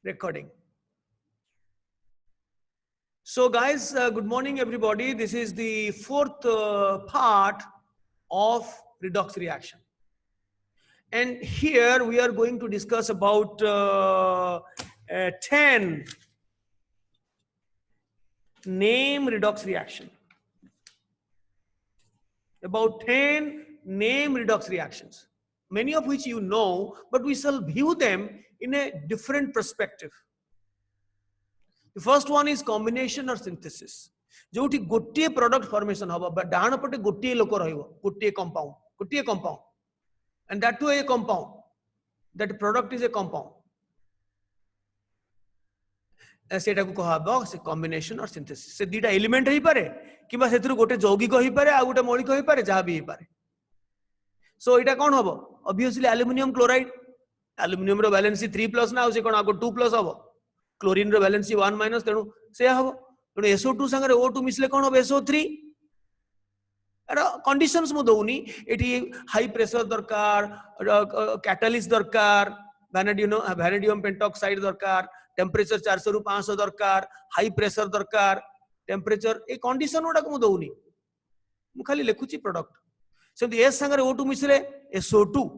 recording. So guys, good morning everybody. This is the fourth part of redox reaction. And here we are going to discuss about 10 name redox reaction. About 10 name redox reactions, many of which you know, but we shall view them in a different perspective. The first one is combination or synthesis. जोठी गोटे product formation हवा डाण पटे गोटे लोक रहिबो गोटे compound and that too a compound, that product is a compound. सेटा को कहबो से combination or synthesis. से दीटा element ही पारे किबा सेतरु गोटे यौगिक ही पारे आ गोटे मौलिक ही पारे जहा भी पारे. So एटा कोन हबो obviously aluminum chloride. Aluminum रो valency 3+ ना से कोन आगो 2+ हबो. Chlorine रो valency 1- तेणु से हबो. तेणु SO2 संगे O2 मिसले कोन हबो SO3. कंडीशंस मु दउनी एठी हाई प्रेशर दरकार, कैटलिस्ट दरकार, वैनेडियम पेंटॉक्साइड दरकार, टेम्परेचर 400 रु 500 दरकार, हाई प्रेशर दरकार, टेम्परेचर ए कंडीशन ओडा को मु दउनी. मु खाली लेखुची प्रोडक्ट. सेमति एस संगे O2 मिसले SO2.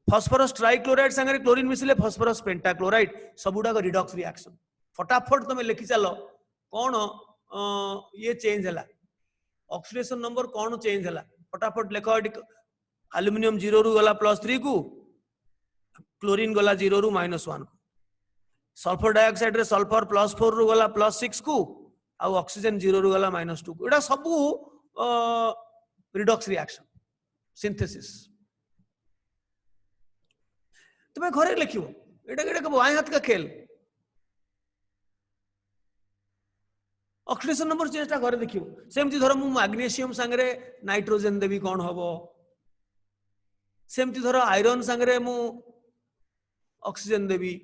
फास्फोरस ट्राइक्लोराइड संगे क्लोरीन मिसले फास्फोरस पेंटाक्लोराइड. सबुडा को रिडॉक्स रिएक्शन. फटाफट तमे लिखि चलो कोन ये चेंज हला. ऑक्सीडेशन नंबर कौन चेंज हला फटाफट लेख. एल्युमिनियम 0 रु गला +3 को, क्लोरीन गला 0 रु -1 को, सल्फर डाइऑक्साइड रे सल्फर +4 रु गला +6 को, आ ऑक्सीजन 0 रु गला -2 को. एटा सब रिडॉक्स रिएक्शन सिंथेसिस. तुम्हें घरे लिखिबो एटा केटा बाएं हाथ का खेल. ऑक्सीडेशन नंबर चेंज टा घरे देखियो. सेमती धर मु मैग्नीशियम संगे नाइट्रोजन देवी कौन हबो. सेमती धर आयरन संगे मु ऑक्सीजन देवी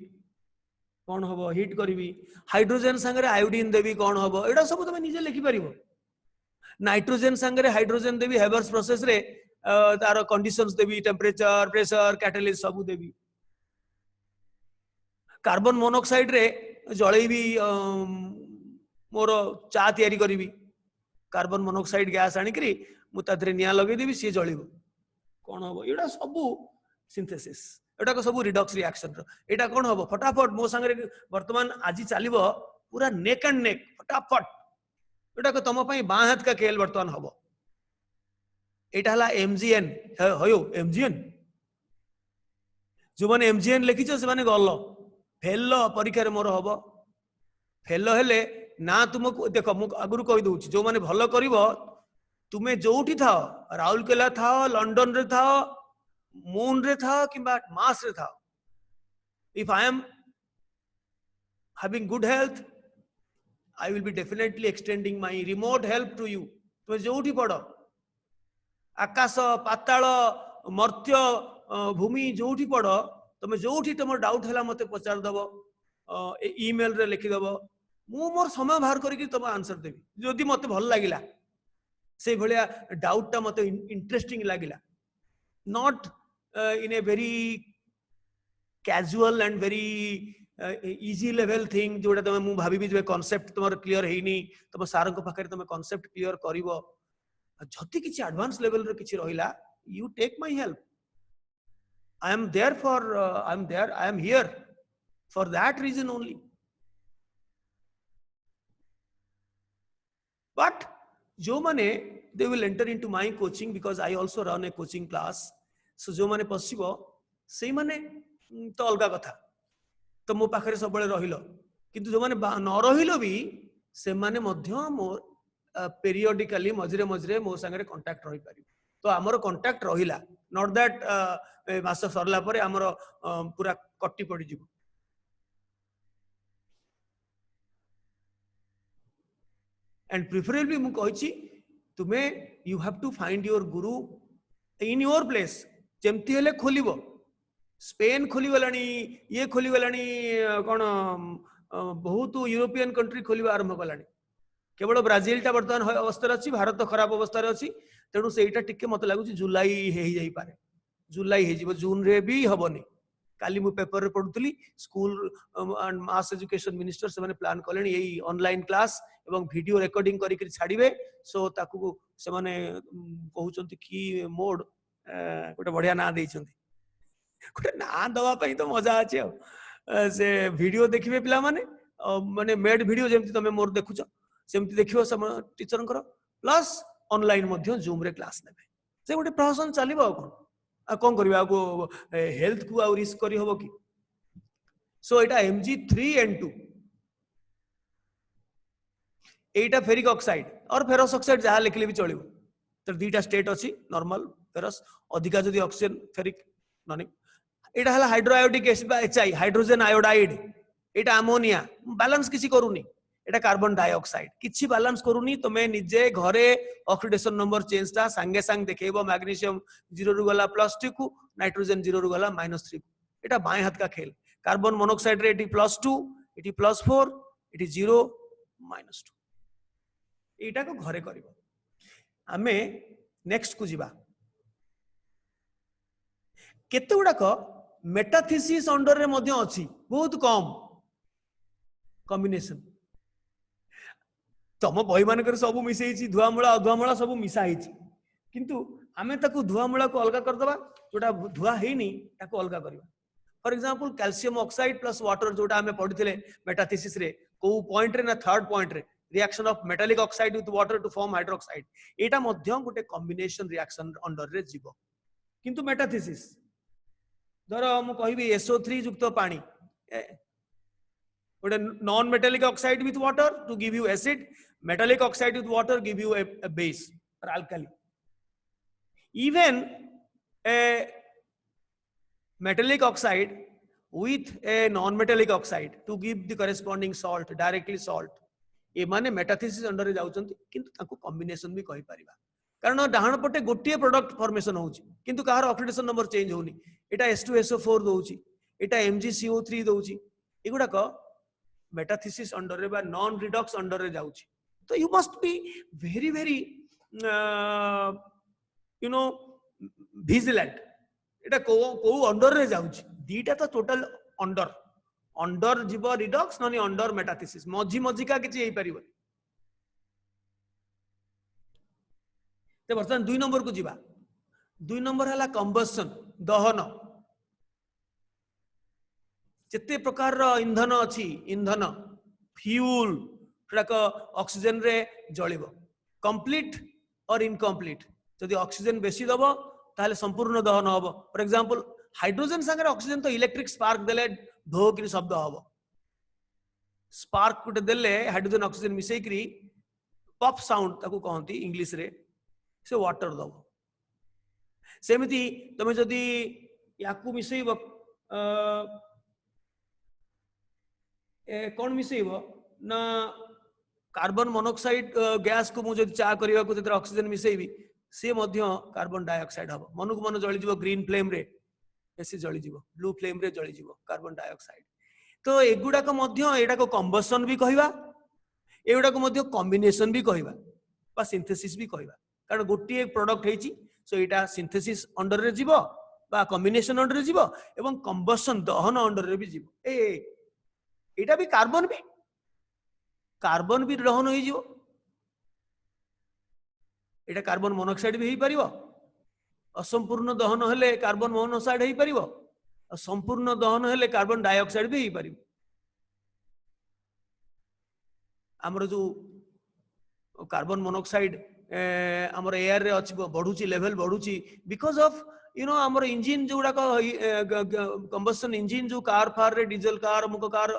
कौन हबो हिट करबी. हाइड्रोजन संगे आयोडीन देवी कौन हबो. एटा सब तुम निजे लिखि परिबो. नाइट्रोजन संगे हाइड्रोजन देवी हेबर्स प्रोसेस रे तार कंडीशंस देवी, टेम्परेचर, प्रेशर, कैटलिस्ट सब देवी. कार्बन मोनोऑक्साइड रे जळेबी मोर चा तैयारी करी. कार्बन मोनोऑक्साइड गैस आनिकरी मुताधरे निया लगे देबी सी जळिबो कोन हबो. एडा सब सिंथेसिस. एटा को सब रिडॉक्स रिएक्शन रो. एटा कोन हबो फटाफट मो संगे वर्तमान आज चलिबो पूरा नेक एंड नेक फटाफट. एटा को तम पई बां हाथ का खेल वर्तमान हबो. एटा हला MGN हयो. MGN जो माने MGN लिखिछो से माने गल्लो फेल परीक्षा रे मोर हबो. फेल हेले ना तुमको देखो मु आगुरु कहि दउछि जो माने भलो करिवो तुमे जोठी थाओ, राउरकेला थाओ, लंडन रे थाओ, मून रे थाओ किबा मार्स रे थाओ, if I am having good health I will be definitely extending my remote help to you. तुमे जोठी पड़ो आकाश पाताल मर्त्य भूमि जोठी पड़ो तुमे जोठी तुम डाउट हैला मते पचार दबो ईमेल रे लिखि दबो. मु मोर समय बाहर करके तुम आंसर देबी जदि मते भल लागिला. से भलिया डाउट टा मते इंटरेस्टिंग लागिला. Not in a very casual and very easy level thing जोटा तुम मु भाबी जे कांसेप्ट तुमर क्लियर हेनी तुम सार को पाखरे तुम कांसेप्ट क्लियर करिवो. जति किछि एडवांस लेवल रे किछि रहिला you take my help. I am there for I am here for that reason only. But जो माने they will enter into my coaching because I also run a coaching class. So जो माने पसिबो सेई माने तो अलगा कथा तो मो पाखरे सब बळे रहिलो किंतु जो माने न रहिलो भी से माने मध्य मोर पेरियोडिकली मझरे मझरे मो संगे कांटेक्ट रहि पारि. तो हमर कांटेक्ट रहिला. नॉट दैट मास सरला परे हमर पूरा कट्टी पड़ी जिवो. And preferably मु कहिछि तुमे you have to find your guru in your place. जेमती हेले खोलिबो. स्पेन खोली गलानी, ये खोली गलानी, कोन बहुत यूरोपियन कंट्री खोलिबा आरंभ गलानी. केवल ब्राजिल टा वर्तमान अवस्था अच्छी, भारत खराब अवस्था अच्छी. तेणु से टिके मत लगुच जुलाई हे जाई पारे. जुलाई हे जीवो, जून रे भी हबनी काली मु पेपर रे पढुतली school and mass education minister से माने प्लान कलेनी यही ऑनलाइन क्लास एवं वीडियो रिकॉर्डिंग करी करी छाड़िबे सो ताकू से माने कहउचंती की मोड गोटे बढ़िया ना देइचंती गोटे ना दवा पई तो मजा अछि से वीडियो देखिबे पिला माने माने मेड वीडियो जेमति तमे मोर देखुछ सेमति देखिबो सम टीचर कर प्लस ऑनलाइन मध्य जूम रे क्लास नेबे से गोटे प्रहसन चलिबो कौन करबा को हेल्थ को आ रिस्क करी होबो कि सो एटा Mg3N2 एटा फेरिक ऑक्साइड और फेरस ऑक्साइड जहां लिखले भी चलिबो तो दीटा स्टेट अछि नॉर्मल फेरस अधिका जदी ऑक्सीजन फेरिक ननि एटा हला हाइड्रोआयोडिक एसिड बा HI हाइड्रोजन आयोडाइड एटा अमोनिया बैलेंस किसी करूनी एटा कार्बन डाइऑक्साइड किछि बैलेंस करूनी तमे निजे घरे ऑक्सीडेशन नंबर चेंज ता संगे संग देखेबो मैग्नीशियम 0 रु गला +2 को नाइट्रोजन 0 रु गला -3 को एटा बाएं हाथ का खेल कार्बन मोनोऑक्साइड रे एटी +2 एटी +4 एटी 0 -2 एटा को घरे करिवो आमे नेक्स्ट को जिबा केते गुडा को मेटाथीसिस अंडर रे मध्य अछि बहुत कम कॉम्बिनेशन तम बही मान सब मिसई धुआमूला अधुआमूला सब मिसा किंतु आमे ताकू धुआमूला को अलग करदबा जोटा धुआ हेनी ताकू अलग करबा for example calcium oxide plus water जोटा आमे पढिथिले मेटाथीसिस रे को पॉइंट रे ना थर्ड पॉइंट रे reaction of metallic oxide with water to form hydroxide एटा मध्य गोटे कॉम्बिनेशन रिएक्शन अंडर रे जीवो किंतु मेटाथीसिस धरो हम कहबी SO3 युक्त पानी गोटे non metallic oxide with water to give you acid metallic oxide with water give you a base or alkali even a metallic oxide with a non metallic oxide to give the corresponding salt directly salt ए माने metathesis under रे जाउचंती किंतु ताको combination भी कहि परिबा कारण डाहण पटे गोटिए product formation होउची किंतु कार ऑक्सीडेशन नंबर चेंज होउनी एटा H2SO4 दोउची एटा MgCO3 दोउची एगुडा को मेटाथीसिस अंडर रे बा नॉन रिडॉक्स अंडर रे जाउची तो you must be very you know vigilant एटा को अंडर रे जाउची दीटा तो टोटल अंडर जीव रिडॉक्स ननी अंडर मेटाथीसिस मझी मझी का किछि हेई परिबो ते वर्तमान 2 नंबर को जीवा 2 नंबर हला कंबशन दहन जेते प्रकार रो ईंधन अछि ईंधन फ्यूल ऑक्सीजन रे जलिबो कंप्लीट और इनकम्प्लीट जदि ऑक्सीजन बेसी दबो ताले संपूर्ण दहन हबो फॉर एग्जांपल हाइड्रोजन संगे ऑक्सीजन तो इलेक्ट्रिक स्पार्क देले ढो कि शब्द हबो स्पार्क कुटे देले हाइड्रोजन ऑक्सीजन मिसै करी पॉप साउंड ताकू कहंती इंग्लिश रे से वाटर दबो सेमिति तमे जदि याकू मिसैबो कोन मिसैबो ना कार्बन मोनोऑक्साइड गैस को मु जदि चा करिया को जदि ऑक्सीजन मिसैबी से मध्य कार्बन डाइऑक्साइड हबो मनुक मन जळि जीवो ग्रीन फ्लेम रे एसी जळि जीवो ब्लू फ्लेम रे जळि जीवो कार्बन डाइऑक्साइड तो एगुडा को मध्य एडा को कंबशन भी कहिबा एगुडा को मध्य कॉम्बिनेशन भी कहिबा बा सिंथेसिस भी कहिबा कारण गोटी एक प्रोडक्ट हेची सो एटा सिंथेसिस अंडर रे जीवो बा कॉम्बिनेशन अंडर रे जीवो एवं कंबशन दहन अंडर रे भी जीवो एटा भी कार्बन भी दहन होई जीवो एटा कार्बन मोनोऑक्साइड भी हेई परिबो असंपूर्ण दहन हेले कार्बन मोनोऑक्साइड हेई परिबो संपूर्ण दहन हेले कार्बन डाइऑक्साइड भी हेई परिबो हमर जो कार्बन मोनोऑक्साइड हमर एयर रे अछि बढ़ुची लेवल बढ़ुची बिकॉज ऑफ यू नो हमर इंजन जोडा कंबशन इंजन जो कार फार रे डीजल कार मुक कार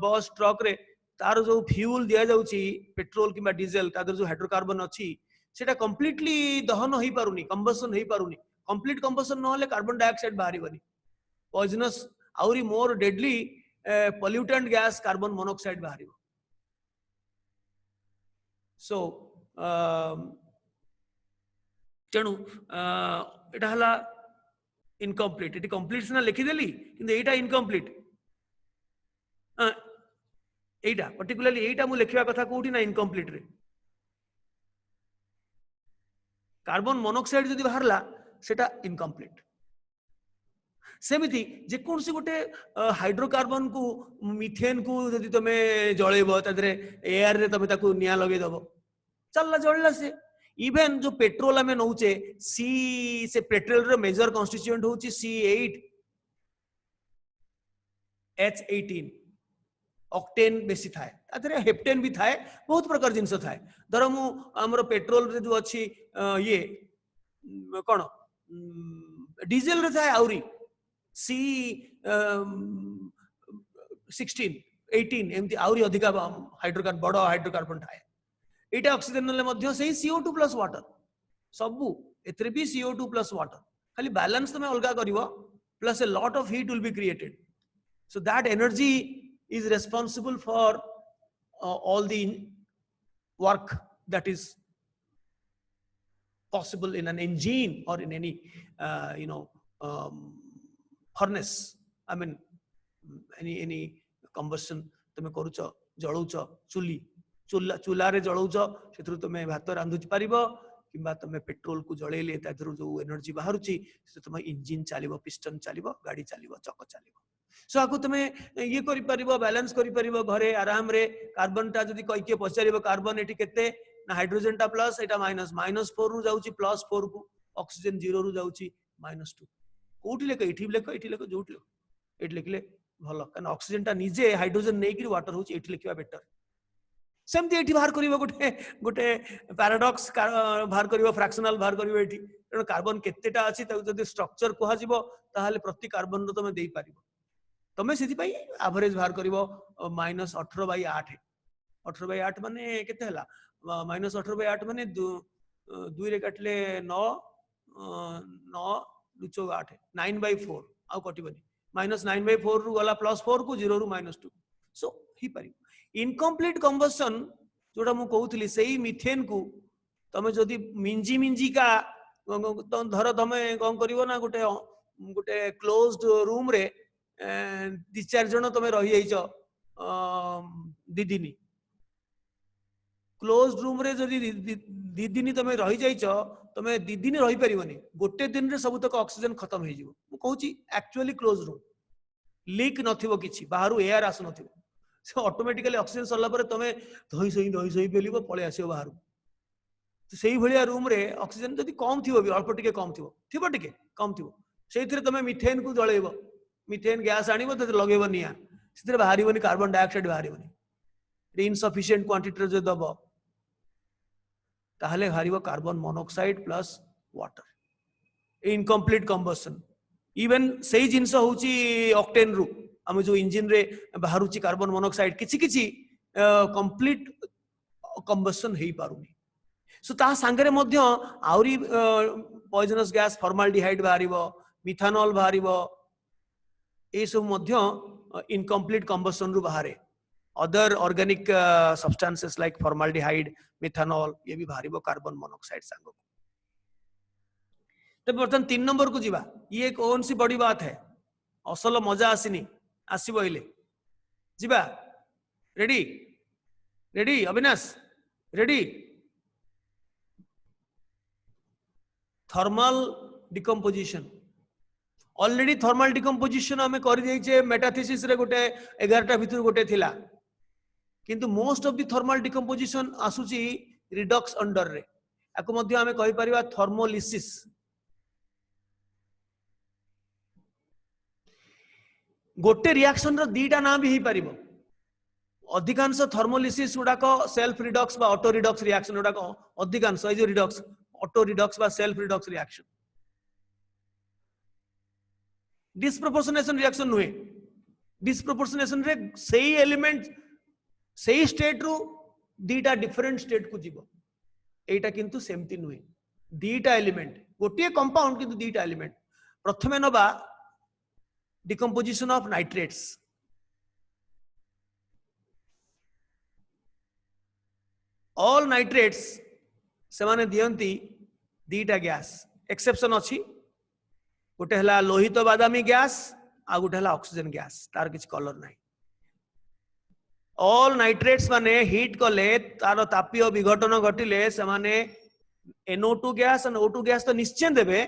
बस ट्रक रे तार जो फ्यूल दिया जाउची पेट्रोल किबा डीजल तादर जो हाइड्रोकार्बन अछि सेटा कंप्लीटली दहन होई पारुनी कंबशन होई पारुनी कंप्लीट कंबशन न होले कार्बन डाइऑक्साइड बाहरी बनी पॉइजनस आउरी मोर deadly pollutant gas carbon monoxide बाहरी सो तेणु एटा हला इनकम्प्लीट एटी कंप्लीट सिना लिखि देली किंतु एटा इनकम्प्लीट एटा पर्टिकुलरली एटा मु लिखिबा कथा कोठी ना इनकम्प्लीट रे कार्बन मोनोऑक्साइड जदि बाहरला सेटा इनकम्प्लीट सेमिति जे कौन सी गोटे हाइड्रोकार्बन को मिथेन को जदि तमे जळेबो तादरे एयर रे तमे ताकू निया लगे दबो चलला जळला से इवन जो पेट्रोल हमें नौचे सी से पेट्रोल रो मेजर कॉन्स्टिट्यूएंट होची C8 H18 ऑक्टेन बेसी थाए तादरे हेप्टेन भी थाए बहुत प्रकार जिंस थाए धर मु हमरो पेट्रोल रे जो अछि ये कोन डीजल रे थाए आउरी C16 18 एमती आउरी अधिका हाइड्रोकार्बन बड़ हाइड्रोकार्बन थाए एटा ऑक्सीजन नले मध्य सही CO2 प्लस वाटर सबु एतरे भी CO2 प्लस वाटर खाली बैलेंस तमे अलगा करिवो plus a lot of heat will be created so that energy is responsible for all the work that is possible in an engine or in any furnace I mean any combustion तमे करूछ जळुछ चुली चूल्हा रे जळौछ सेथरु तमे भात रांधु पारिबो किबा तमे petrol को जळेले तादरु जो energy बाहरुची से तमे इंजन चलिबो पिस्टन चलिबो गाड़ी चलिबो चक चलिबो सो आकु तमे ये करि पारिबो बैलेंस करि पारिबो घरे आराम रे कार्बन टा जदी कहि के पचारिबो कार्बन एठी केते ना हाइड्रोजन टा प्लस एटा माइनस -4 रु जाउची +4 को ऑक्सीजन 0 रु जाउची -2 कोठी लेख एठी लेख जोठी लेख एठी लिखले भलो कारण ऑक्सीजन टा निजे हाइड्रोजन नै कि वाटर होची एठी लिखिबा बेटर सेमती एठी बाहर करिवो गोटे पैराडॉक्स बाहर करिवो फ्रैक्शनल बाहर करिवो एठी कारण कार्बन केतेटा अछि त जदी स्ट्रक्चर कोहा जिवो ताहाले प्रति कार्बन रो तमे देई पारिबो तमे सेति पई एवरेज बाहर करिवो -18/8 18/8 माने केते हला -18/8 माने 2 रे काटले 9 9 2 8 9/4 आ कटिबनी -9/4 रु गला +4 को 0 रु -2 सो ही पारि इनकम्प्लीट कंबशन जोटा मु कहूली सही मिथेन को तमे जदि मिंजी मिंजी का धर तमे कौन करिवो ना गोटे गोटे क्लोज्ड रूम रे 2-4 जन तमे रही जाइछो दिदिनी क्लोज्ड रूम रे जदि दिदिनी तमे रही जाइछो तमे दिदिनी रही परिबनी गोटे दिन रे सब तक ऑक्सीजन खत्म हे जिवो मु कहूची एक्चुअली क्लोज रूम लीक नथिवो किछि बाहरु एयर आसु नथिवो से ऑटोमेटिकली ऑक्सीजन सरला पर तमे धई सही पेलिबो पळे आसीबो बाहरु तो सही भलिया रूम रे ऑक्सीजन जदि कम थिवो भी अल्प टिके कम थिवो टिके कम थिवो सेइथिरे तमे मिथेन को जळेबो मिथेन गैस आनिबो त लगेबो निया सेथिरे बाहरिबोनी कार्बन डाइऑक्साइड बाहरिबोनी इनसफिशिएंट क्वांटिटी रे दबो ताहले हारिबो carbon monoxide plus water incomplete combustion even सही जिंस होची ऑक्टेन रु हम जो इंजन रे बाहरुची कार्बन मोनोऑक्साइड किछि कंप्लीट कंबशन हेई पारुनी सो ता संगरे मध्य आउरी पॉइजनस गैस फॉर्माल्डिहाइड बाहरिबो मिथानॉल बाहरिबो ए सब मध्य इनकम्प्लीट कंबशन रु बाहरे other organic substances like formaldehyde methanol ये भी बाहरिबो कार्बन मोनोऑक्साइड संग तो बर्तन 3 नंबर को जीवा ये कौन सी बड़ी बात है असल मजा आसीनी आसीबो इले जीवा ready ready Avinash ready thermal decomposition already thermal decomposition हमें कर दिए मेटाथेसिस रे गोटे 11टा भितर गोटे थिला किंतु most of the thermal decomposition आसुची रिडक्स अंडर रे आको मध्य हमें कहि परिबा थर्मोलिसिस गोटे रिएक्शन रो दीटा ना भी ही परिबो अधिकांश थर्मोलिसिस गुडाक सेल्फ रिडक्स बा ऑटो रिडक्स रिएक्शन गुडाक अधिकांश ए जो रिडक्स ऑटो रिडक्स बा self Redux reaction disproportionation reaction नुहे डिस्प्रोपोर्शनेशन रे सही एलिमेंट सही स्टेट रू दीटा डिफरेंट स्टेट को जीवो एटा किंतु सेमती नुहे दीटा एलिमेंट गोटे कंपाउंड किंतु दीटा एलिमेंट प्रथमे नबा decomposition of nitrates all nitrates से माने दियंती दीटा गैस एक्सेप्शन अछि गोटे हला लोहित बादामी गैस आ गोटे हला ऑक्सीजन गैस तार किछ कलर नाही ऑल नाइट्रेट्स माने हीट कले तार तापीय विघटन घटिले से माने NO2 गैस और O2 गैस तो निश्चय देबे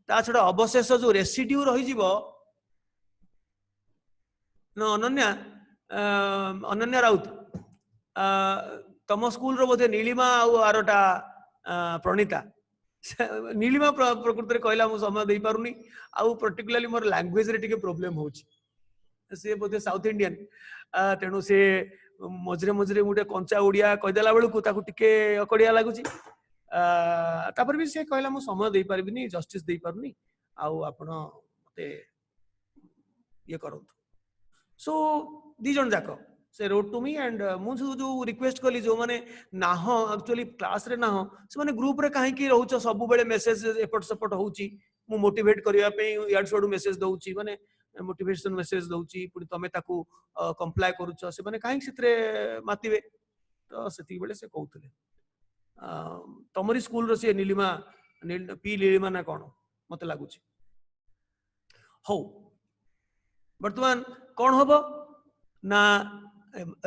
ता छडा अवशेष जो रेसिड्यू रही जीवो न अनन्या अनन्या राउत तम स्कूल रो बोधे नीलिमा आरोटा प्रणीता नीलिमा प्रकृति कहला मु समय दे पारुनी आउ पर्टिकुलरली मोर लैंग्वेज रे टिके प्रॉब्लम होची से बोधे साउथ इंडियन तेणु से मझे मझे गोटे कंचा ओडिया कहीदेला बेलू टिके अकड़िया लगुच तापर भी से कहला मु समय दे पारिबिनी जस्टिस दे पारुनी आउ आपण मते ये करंतु सो दी जन जाक से रोड टू मी एंड मु जो रिक्वेस्ट कली जो माने नाह एक्चुअली क्लास रे नाह से माने ग्रुप रे काहे की रहउछ सब बेले मेसेज एपट सपट होउची मु मोटिवेट करिया पे याड सोडू मेसेज दउची माने मोटिवेशन मेसेज दउची पुनी तमे ताकू कंप्लाई करूछ से माने काहे सितरे मातिबे तो सेती बेले से कहउतले तमरी स्कूल रो से नीलिमा पी नीलिमा ना कोन मते लागुची हो वर्तमान कौन हम ना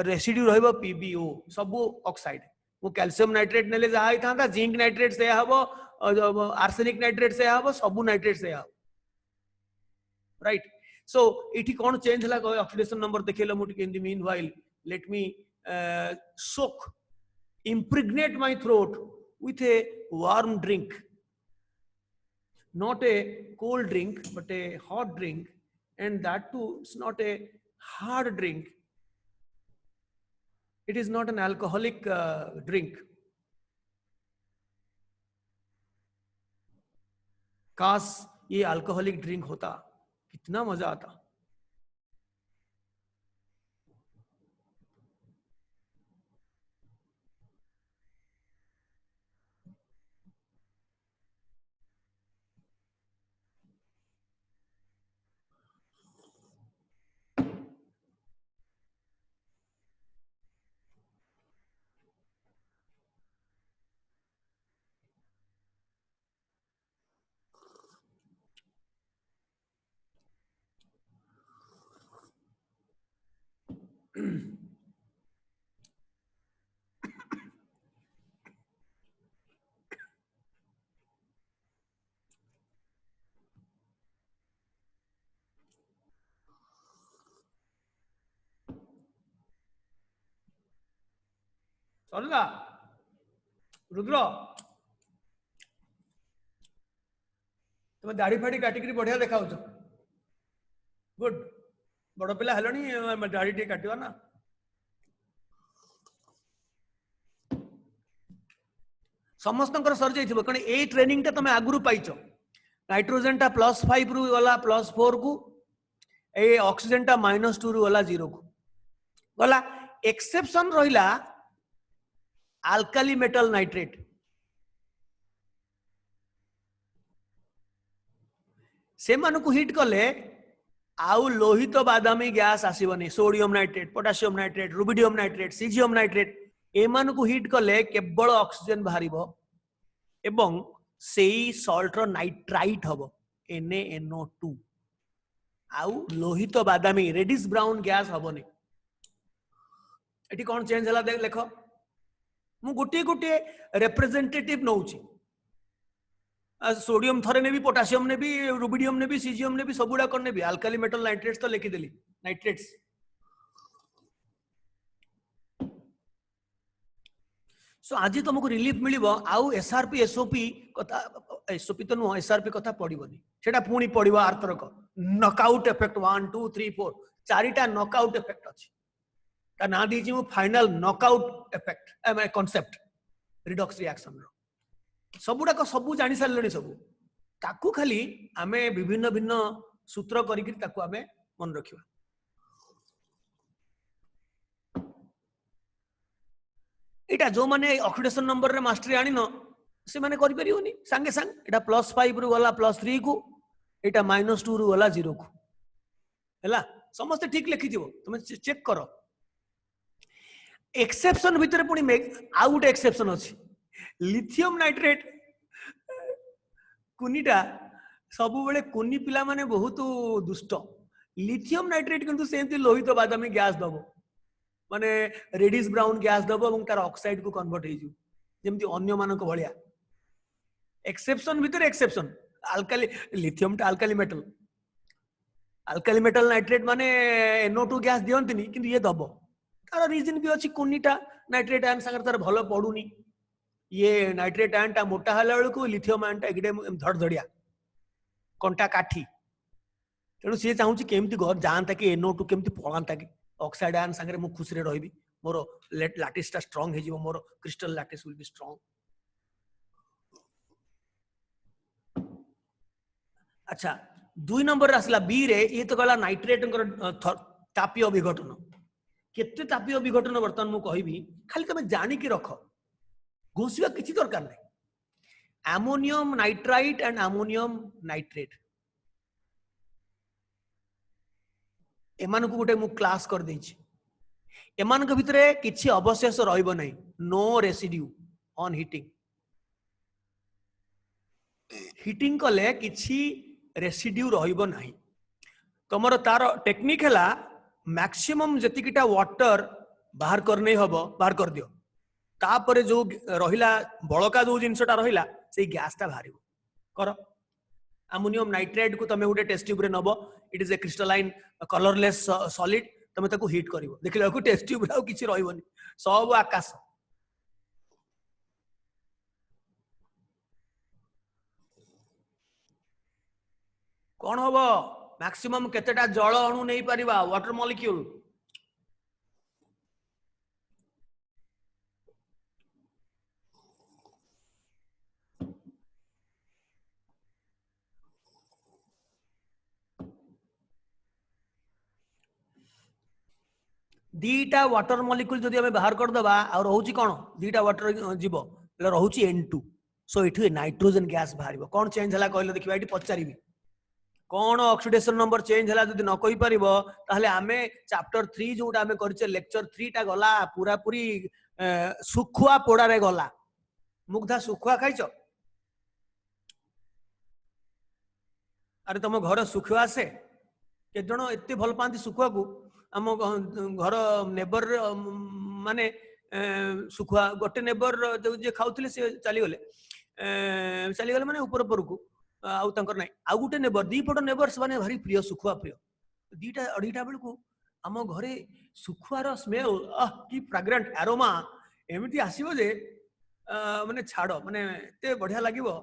रेसिड्यू रहिबो पीबीओ सबु ऑक्साइड मु कैल्शियम नाइट्रेट नेले जा ही था जिंक नाइट्रेट से हबो आर्सेनिक नाइट्रेट से हबो सबु नाइट्रेट से हबो राइट सो इठी कौन चेंज हला ऑक्सीडेशन नंबर देखेलो मु in the mean while let me soak impregnate my throat with a warm drink, not a cold drink but a hot drink, and that too it's not a hard drink, it is not an alcoholic drink. काश ये alcoholic drink होता कितना मजा आता। सरला रुद्र तुम दाढ़ी फाड़ी काटिक बढ़िया देखा गुड बड़ पिला हेलनी दाढ़ी टे काटिवा ना समस्त सर जाइथिबो कण ए ट्रेनिंग टा तुम आगुरु पाइचो नाइट्रोजन टा +5 रु गला +4 को ए ऑक्सीजन टा -2 रु गला 0 को गला एक्सेप्शन रहिला अल्काली मेटल नाइट्रेट से मानकु हिट कले आउ लोहित बादामी गैस आसीबनी sodium nitrate potassium nitrate rubidium nitrate caesium nitrate एमानकु हिट कले केवल ऑक्सीजन बाहरिबो एवं सेई सॉल्ट रो नाइट्राइट हबो NaNO2 आउ लोहित बादामी रेडिश ब्राउन गैस हबोनी एटी कोन चेंज हला देख लेखो मु गोटे गोटे रिप्रेजेंटेटिव नौची सोडियम थरे ने भी पोटासियम ने भी रुबिडियम ने भी सीजियम ने भी सबुडा करने भी अल्काली मेटल नाइट्रेट्स तो लिखि देली नाइट्रेट्स सो आज तुमको रिलीफ मिलिबो आउ एसआरपी एसओपी कथा एसओपी तो नो एसआरपी कथा पडिबोनी सेटा पुनी पडिबो आर्थरक नॉकआउट इफेक्ट 1 2 3 4 चारिटा नॉकआउट इफेक्ट अछि ता ना दीजी मु फाइनल नॉकआउट इफेक्ट माने कांसेप्ट रिडॉक्स रिएक्शन रो सबुडा को सबु जानि सारलनी सबु ताकू खाली आमे विभिन्न भिन्न सूत्र करिक ताकू आमे मन रखिबा एटा जो माने ऑक्सीडेशन नंबर रे मास्टरी आनी न से माने करि परियोनी संगे संग एटा +5 रु गला +3 को एटा -2 रु गला 0 को हैला समस्त ठीक लिखि दिबो तुम चेक करो एक्सेप्शन भीतर पुनी आउ गोटे एक्सेप्शन अछि लिथियम नाइट्रेट कुनीटा सबु बेले कुनी पिला माने बहुत दुष्ट लिथियम नाइट्रेट किंतु सेमती लोहित बादामी गैस दबो माने रेडिश ब्राउन गैस दबो এবং तार ऑक्साइड को कन्वर्ट हे जु जेमती अन्य मानक भलिया एक्सेप्शन भीतर एक्सेप्शन अल्काली लिथियम टा alkali metal alkali metal nitrate माने NO2 गैस दियंतिनी किंतु ये दबो तार रीजन भी अछि कोनीटा नाइट्रेट आयन संगर तार भलो पडुनी ये नाइट्रेट आयन ता मोटा हला बेलको लिथियम आयन ता एगडे धड़ धड़िया कंटा काठी तेणु सी चाहूँ केमती घर जाता कि NO2 केमती पलांता कि ऑक्साइड आयन संगे मु खुशी रही मोर लैटिस टा स्ट्रांग हो more crystal lattice will be strong. अच्छा 2 नंबर आसला बी रे ये तो गला नाइट्रेट तापीय विघटन केते तापीय विघटन वर्तमान मु कहबी खाली तमे जानि कि रख घोषिया किछि दरकार नै। Ammonium nitrite and ammonium nitrate एमान को गोटे मु क्लास कर देछि एमान के भितरे किछि अवशेष रहइबो नै no residue on heating heating कले किछि रेसिड्यू रहिबो नाही तमर तार टेक्निक हैला मैक्सिमम जतिकिटा वाटर बाहर करने हबो बाहर कर दियो तापरे जो रहिला बळका जो जिंसटा रहिला से गैस टा बाहरिबो कर अमोनियम नाइट्रेट को तमे उडे टेस्ट ट्यूब रे नबो it is a crystalline colourless solid तमे ताको हीट करिवो देखिला को टेस्ट ट्यूब रे किछि रहिबोनी सब आकाश कौन हम मैक्सिमम केतेटा जल अणु नहीं पारिबा वाटर मॉलिक्यूल दीटा वाटर मॉलिक्यूल जदि हमें बाहर कर दबा आ रहउची कोन दीटा वाटर जीव रहउची N2 सो इठी नाइट्रोजन गैस बाहरिबो कोन चेंज हला कहले देखिबा इठी पचारिबी कौन ऑक्सीडेशन नंबर चेंज हला जदि न कहि परिबो ताहले आमे चैप्टर 3 जोटा आमे करचे लेक्चर 3 टा गला पूरा पूरी सुखुआ पोड़ा रे गला मुग्धा सुखुआ खाइचो अरे तुम घर सुखुआ आसे के जण एते भल पांती सुखुआ को आम घर नेबर माने सुखुआ गोटे नेबर जो जे खाउथिले से चली गले माने ऊपर ऊपर को आउ तंकर नाही आउ गुटे नेबर दी पट नेबर्स माने भारी प्रिय सुखुआ प्रिय दीटा अढ़ीटा बेल को आम घरे सुखुआर स्मेल की फ्राग्रेंट एरोमा एमिति आसीबो जे माने छाड़ माने एते बढ़िया लागिबो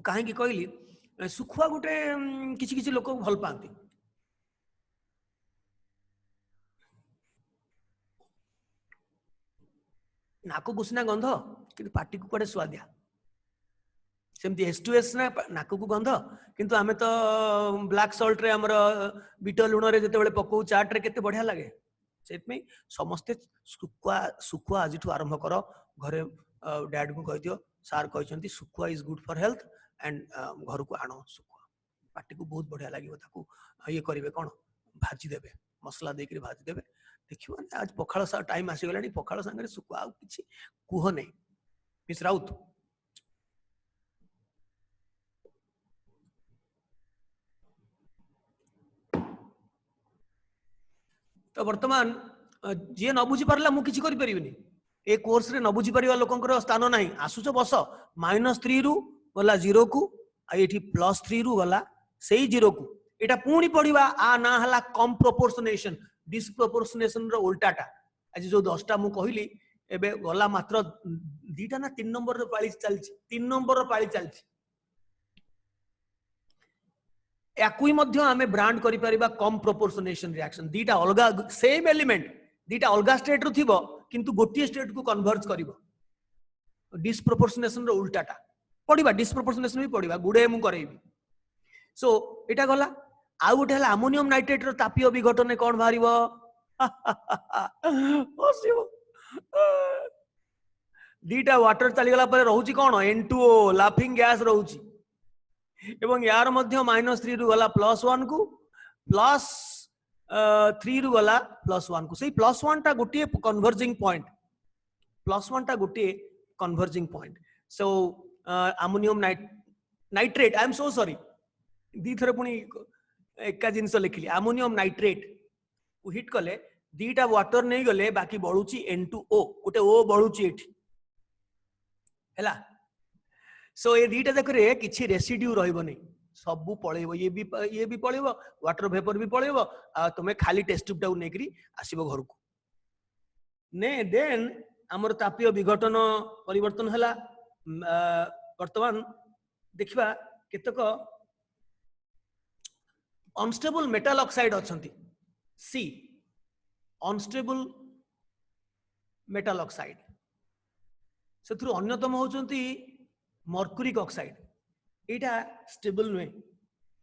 कहीं की कहली सुखुआ गुटे किसी किसी लोक भल पाती नाक कुसना गंध कि पार्टी को कड़े स्वादिया सेमती H2S ना नाक को गंध किंतु आमे तो ब्लैक सॉल्ट रे हमर बीट लुण रे जते बेले पकौ चाट रे केते बढ़िया लागे सेतमे समस्ते सुखुआ सुखुआ आज ठु आरंभ करो घरे डैड को कह दियो सार कहचंती सुखुआ is good for health and घर को आनो सुखुआ पार्टी को बहुत बढ़िया लागिबो ताकू ये करिवे कोन भाजी देबे मसला दे के भाजी देबे देखियो आज पखाळ सा टाइम आसी गलानी पखाळ संगे सुखुआ किछि कुह नै मिस राउत तो वर्तमान जी न बुझी पारला मु किछि करि परिबिनी ए कोर्स रे न बुझी परिबा लोकंकर स्थान नाही आसुचो बस -3 रु गला 0 को आ एठी +3 रु गला सेही 0 को एटा पूणी पढिबा आ ना हला कम प्रोपोर्शनेशन डिस्प्रोपोर्शनेशन रो उल्टाटा आज जो 10टा मु कहिली एबे गला मात्र 2टा ना 3 नंबर रो पाळी चलछि 3 नंबर रो पाळी चलछि याकुई मध्य आमे ब्रांड करि परिबा कम प्रोपोर्शनेशन रिएक्शन दीटा अलगा सेम एलिमेंट दीटा अलगा स्टेट रु थिबो किंतु गोटी स्टेट को कन्वर्ज करिवो डिस्प्रोपोर्शनेशन रो उल्टाटा पढिबा डिस्प्रोपोर्शनेशन भी पढिबा गुडे मु करैबी सो एटा गला आ गोटे हला अमोनियम नाइट्रेट रो तापीय विघटन कोन बाहरिबो ओसिबो दीटा वाटर चली गला पर रहउची कोन N2O लाफिंग गैस रहउची एवं यार मध्य -3 रु गला +1 को +3 रु गला +1 को सही +1 टा गोटे कन्वर्जिंग पॉइंट +1 टा गोटे converging point so ammonium nitrate I am so sorry दी थरे पुनी एका जिंस लिखली अमोनियम नाइट्रेट को हिट कले दीटा वाटर नहीं गले बाकी बळुची N2O गोटे O बळुची एठी हैला सो ये दीटा जाक रे किछि रेसिड्यू रहइबो नै सबु पळेइबो ये भी पळेइबो वाटर वेपर भी पळेइबो आ तुमे खाली टेस्ट ट्यूब टाउ नेकरी आसीबो घर को ने देन हमर तापीय विघटन परिवर्तन हला वर्तमान देखिबा केतक अनस्टेबल मेटल ऑक्साइड अछंती सी अनस्टेबल मेटल ऑक्साइड सेथुर अन्यतम होचंती मर्क्यूरिक ऑक्साइड एटा स्टेबल नुहे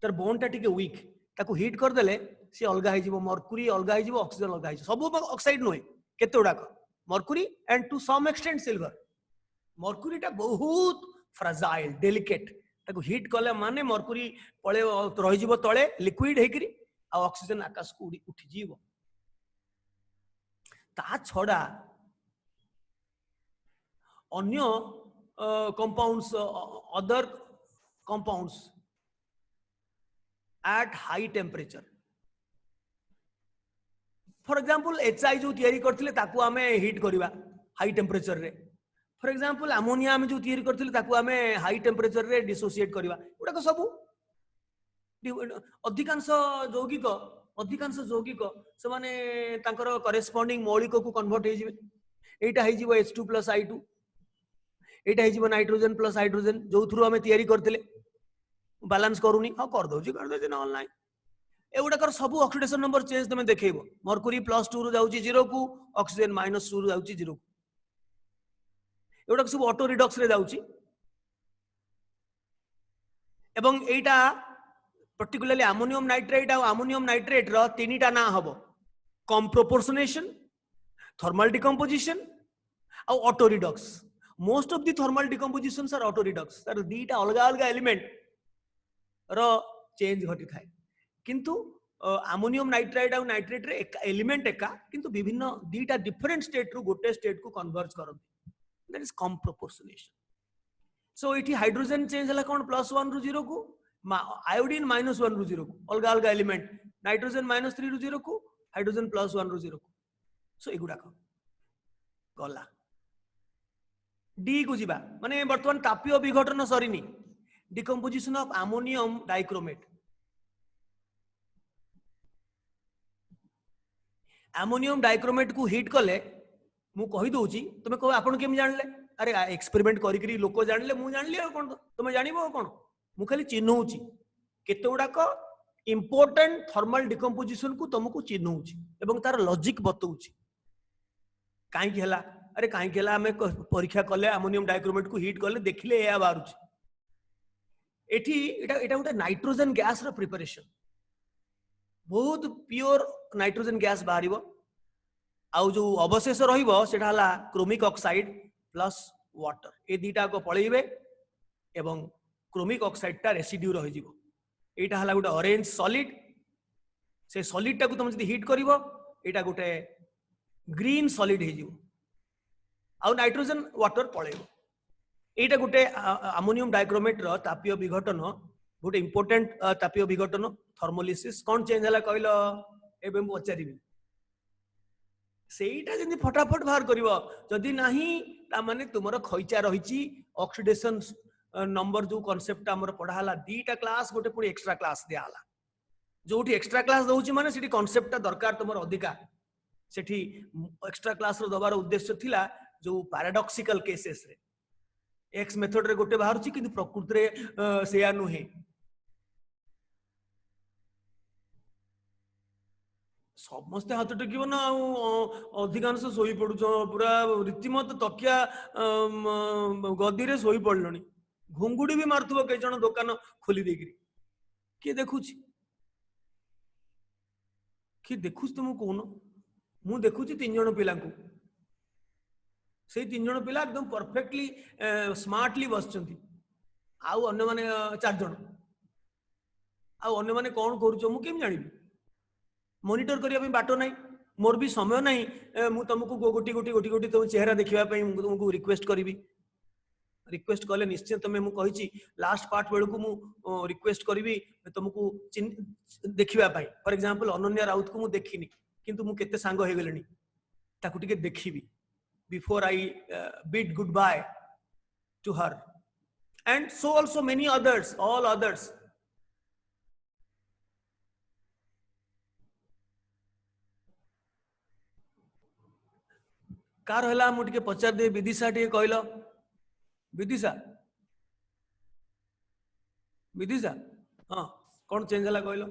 तार बॉन्ड टा टिके वीक ताको हिट कर देले सी अलगा हो जिवो मर्क्यूरी अलगा हो जिवो ऑक्सीजन अलगा हो सब ऑक्साइड नुहे केते उडाक mercury and to some extent silver mercury टा बहुत फ्राजाइल डेलिकेट ताको हिट कले माने मर्क्यूरी पळे रहि जिवो तळे लिक्विड हेकरी आ ऑक्सीजन आकाश को उठी जिवो ता छडा अन्य compounds other compounds at high temperature for example HI जो तयारी करथिले ताकू आमे हीट करिवा हाई टेम्परेचर रे for example ammonia आमे जो तयारी करथिले ताकू आमे हाई टेम्परेचर रे डिसोसिएट करिवा उडा को सब अधिकांश यौगिक से माने तांकर करेस्पोंडिंग मौलिक को कन्वर्ट हे जिवे एटा हे जिवो H2+I2 एटा हे जिवो नाइट्रोजन प्लस हाइड्रोजन जो थ्रू हमें तयारी करथिले बैलेंस करूनी हां कर दउची न ऑनलाइन एउडा कर सब ऑक्सीडेशन नंबर चेंज तमे देखैबो मर्क्यूरी +2 रु जाउची 0 को ऑक्सीजन -2 रु जाउची 0 को एउडा सब ऑटो रिडक्स रे जाउची एवं एटा पर्टिकुलरली अमोनियम नाइट्रेट रो तीनटा ना हबो कम प्रोपोर्शनेशन थर्मल डिकम्पोजिशन और auto redox most of the thermal decomposition are auto redox तार दीटा अलग अलग एलिमेंट रो चेंज घटी थाए किंतु अमोनियम नाइट्राइड और नाइट्रेट रे एलिमेंट एका किंतु विभिन्न दीटा डिफरेंट स्टेट रु गोटे स्टेट को कन्वर्ज करନ୍ତି that is comproportionation so इठी हाइड्रोजन चेंज हला कोन +1 रु 0 को आयोडीन -1 रु 0 को अलग अलग एलिमेंट नाइट्रोजन -3 रु 0 को हाइड्रोजन +1 रु 0 को सो एगुडा को गला डी को जीवा माने वर्तमान तापीय विघटन सरीनी decomposition of ammonium dichromate ammonium dichromate को हिट कले मु कहि दोची तुमे कहो आपण केम जानले अरे एक्सपेरिमेंट करी करी लोक जानले मु जानली आ कोन तुमे जानिबो कोन मु खाली चिन्हउची केते उडा को इंपोर्टेंट थर्मल डिकम्पोजिशन को तुमको चिन्हउची एवं तार लॉजिक बतउची काई कि हला अरे कहीं के आम परीक्षा कले अमोनियम डाइक्रोमेट को हिट कले देखिले या बाहर एठी एटा गोटे नाइट्रोजन गैस रो प्रिपरेशन बहुत प्योर नाइट्रोजन गैस बाहर आउ जो अवशेष रहिबो सेटा हला क्रोमिक ऑक्साइड प्लस वाटर ए दीटा को पळेइबे एवं क्रोमिक ऑक्साइड टा रेसिड्यू रहि जिवो एटा हला गोटे ऑरेंज सॉलिड से सॉलिड टा को तुम जदी हिट करिवो एटा गोटे ग्रीन सॉलिड हे जिवो आउ नाइट्रोजन वाटर पळेइबो एटा गोटे अमोनियम डाइक्रोमेट रो तापीय विघटन गोटे इंपोर्टेंट तापीय विघटन थर्मोलिसिस कोन चेंज हला कहलो एबे मु पचारिबी सेटा जदी फटाफट बाहर करिवो जदी नाही ता माने तुमरो खइचा रहिची ऑक्सीडेशन नंबर जो कांसेप्ट हमर पढाला दीटा क्लास गोटे पुनी एक्स्ट्रा क्लास दियाला जोठी एक्स्ट्रा क्लास दउची माने सेठी कांसेप्ट ता दरकार तुमर अधिकार सेठी एक्स्ट्रा क्लास रो दबार उद्देश्य थिला जो पैराडॉक्सिकल केसेस रे एक्स मेथड रे गोटे बाहर छी किंतु प्रकृति रे सेया नुहे समस्त हाथ टेकिब ना अधिकांश सोई पड़ुछ पूरा रीतिमत तकिया गदी रे सोई पड़लनी घुंगुड़ी भी मारथुबो कई जण दुकान खोली देकरी के देखुछि कि देखुछ तुम कोन मु देखुछि तीन जण पिला को से तीन जण पिला एकदम परफेक्टली स्मार्टली बसचंती आउ अन्य माने चार जण आउ अन्य माने कोन करूछो मु केम जानिबी मॉनिटर करिया पे बाटो नाही मोर भी समय नाही मु तुमको गोटी गोटी गोटी गोटी तुम चेहरा देखिबा पे तुमको रिक्वेस्ट करिवि रिक्वेस्ट कले निश्चय तमे मु कहिची लास्ट पार्ट बेल को मु रिक्वेस्ट करिवि तुमको देखिबा पे फॉर एग्जांपल अनन्या राउत को मु देखिनी किंतु मु केते सांग हे गेलनी ताकू टिके देखिबि before I bid goodbye to her and so also many others, all others. कार हला मु टिके पचार दे विदिशा टिके कहलो विदिशा विदिशा हाँ कौन चेंज हला कहलो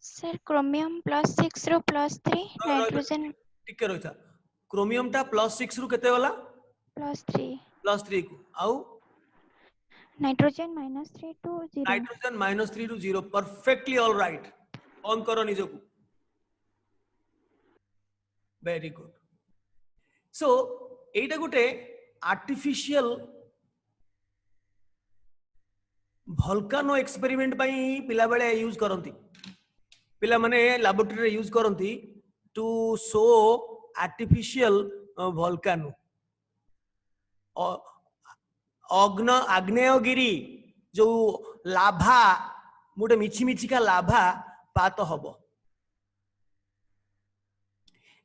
सर क्रोमियम +6 रो +3 नाइट्रोजन टिके रहिथा क्रोमियम टा +6 रु केते वाला +3 को आउ nitrogen -3 to 0 nitrogen -3 to 0 perfectly all right on करो निजो को वेरी गुड सो एटा गुटे आर्टिफिशियल भल्कानो एक्सपेरिमेंट पई पिला बेले यूज करंती पिला माने लैबोरेटरी रे यूज करंती टू शो आर्टिफिशियल भल्कानो आग्नेयगिरी जो लाभा मोटे मिछि मिछि का लाभा पात हबो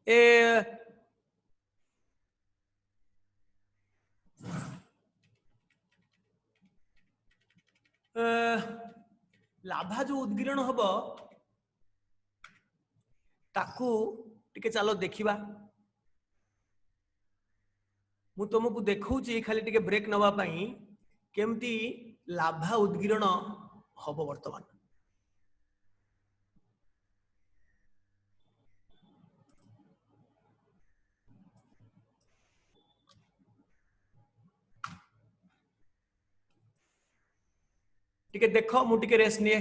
ए लाभा जो उद्गीरण हबो ताकू टिके चलो देखिबा मु तुमको देखौची खाली टिके ब्रेक नवा पई केमती लाभा उद्गीरण हबो वर्तमान टिके देखो मु टिके रेस्ट निए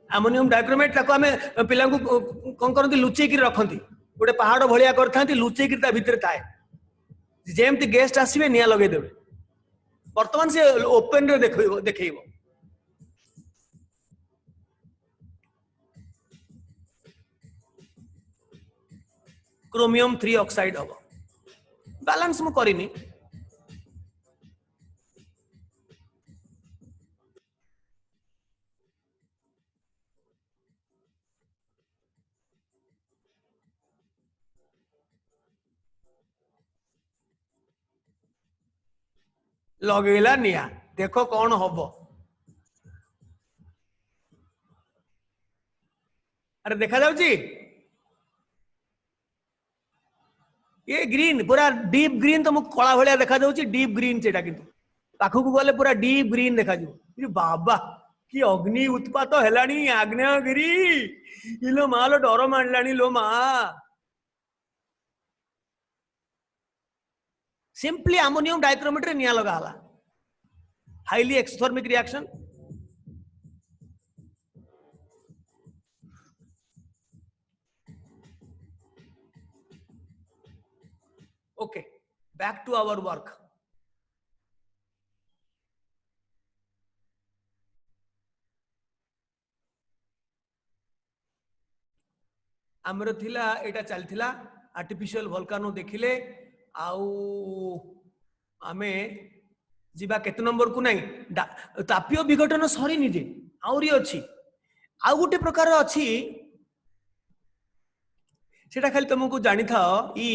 अमोनियम डाइक्रोमेट ताको हमें पिला को कोन करंती लुचै कि रखंती गोटे पहाड़ भलिया करथांती लुचै कि ता भीतर थाए जेमति गेस्ट आसीबे निया लगे देबे वर्तमान से ओपन रे देखैबो क्रोमियम 3 ऑक्साइड हबो बैलेंस मु करिनी लगेला निया देखो कौन हबो अरे देखा जाउची ये ग्रीन पूरा डीप ग्रीन तो मुझे कला भाया देखा जाउची डीप ग्रीन सेटा किंतु पाखु को गले पूरा डीप ग्रीन देखा जाउ बाबा कि अग्नि उत्पात हेलानी आग्नेयगिरी इलो मालो डर मानलानी लो मा सिंपली अमोनियम डाइक्रोमेट रे निया लगा हला highly exothermic reaction okay back to our work आमर थिला एटा चलथिला आर्टिफिशियल वोल्कानो देखिले आउ आमे जीवा केते नंबर को नहीं तापीय विघटन सरी निजे आउरी अछि आउ गोटे प्रकार अछि सेटा खाली तुमको जानि था ई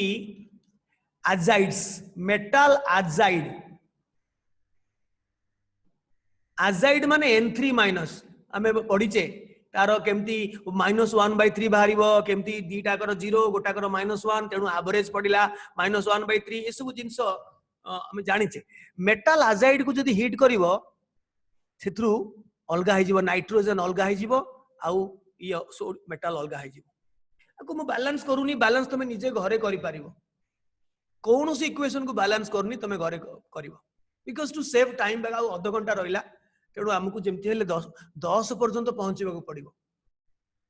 आजाइड्स मेटल आजाइड आजाइड माने N3 माइनस आमे पढिचे तारो केमती -1/3 बाहरिबो केमती दीटा कर 0 गोटा कर -1 तेनु एवरेज पडिला -1/3 ए सब जिंस हम जानिचे मेटल आजाइड को जदी हिट करिवो सेथरु अलगा हे जिवो नाइट्रोजन अलगा हे जिवो आउ ई मेटल अलगा हे जिवो को मु बैलेंस करूनी बैलेंस तमे निजे घरे करि पारिबो कोन से इक्वेशन को बैलेंस करनी तमे घरे करिवो बिकॉज़ टू सेव टाइम बागा आधा घंटा रहिला तेणु आमको जमती हेले 10 पर्यंत पहुंचबा को पड़िबो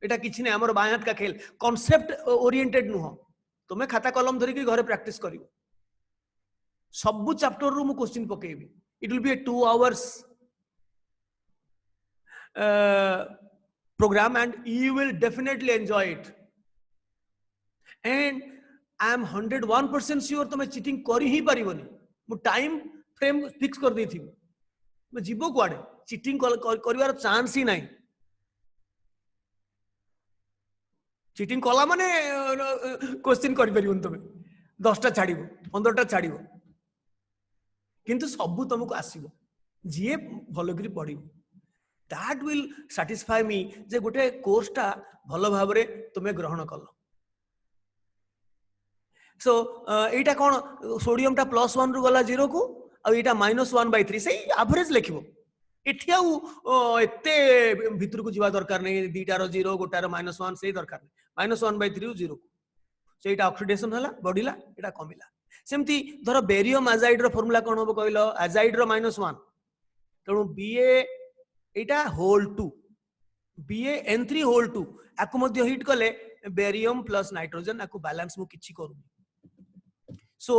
एटा किछि नै हमर बाय हाथ का खेल कांसेप्ट ओरिएंटेड नुह तुमे खाता कलम धरि के घरे प्रैक्टिस करिवो सब चैप्टर रू मु क्वेश्चन पकेबी it will be a 2 hours program and you will definitely enjoy it and I am 101% sure तुमे चीटिंग करि ही परिबोनी मु टाइम फ्रेम फिक्स कर दै थी जीव कुआडे चिटिंग करिवार चांस ही नहीं चिटिंग कला माने क्वेश्चन कर परिबन तमे 10टा छाड़िबो 15टा छाड़िबो किंतु सबु तुमको आसीबो जीए भलो करी पढ़िबो दैट विल सैटिस्फाई मी जे गोटे कोर्सटा भलो भाबरे तुमे ग्रहण कल सो एटा कोन सोडियम टा +1 रु गला 0 को आ एटा -1/3 सही एवरेज लिखिबो एठी आउ एते भितर को जीवा दरकार नहीं दीटार 0 गोटार -1 सही दरकार नहीं -1/3 रु 0 सेटा ऑक्सीडेशन हला बढ़िला एटा कमिला सेमती धर बेरियम एजाइड रो फार्मूला कोन होबो कहलो एजाइड रो -1 तेणु Ba एटा होल 2 BaN3 होल 2 आकु मध्ये हिट कले बेरियम प्लस नाइट्रोजन आकु बैलेंस मु किछि करू सो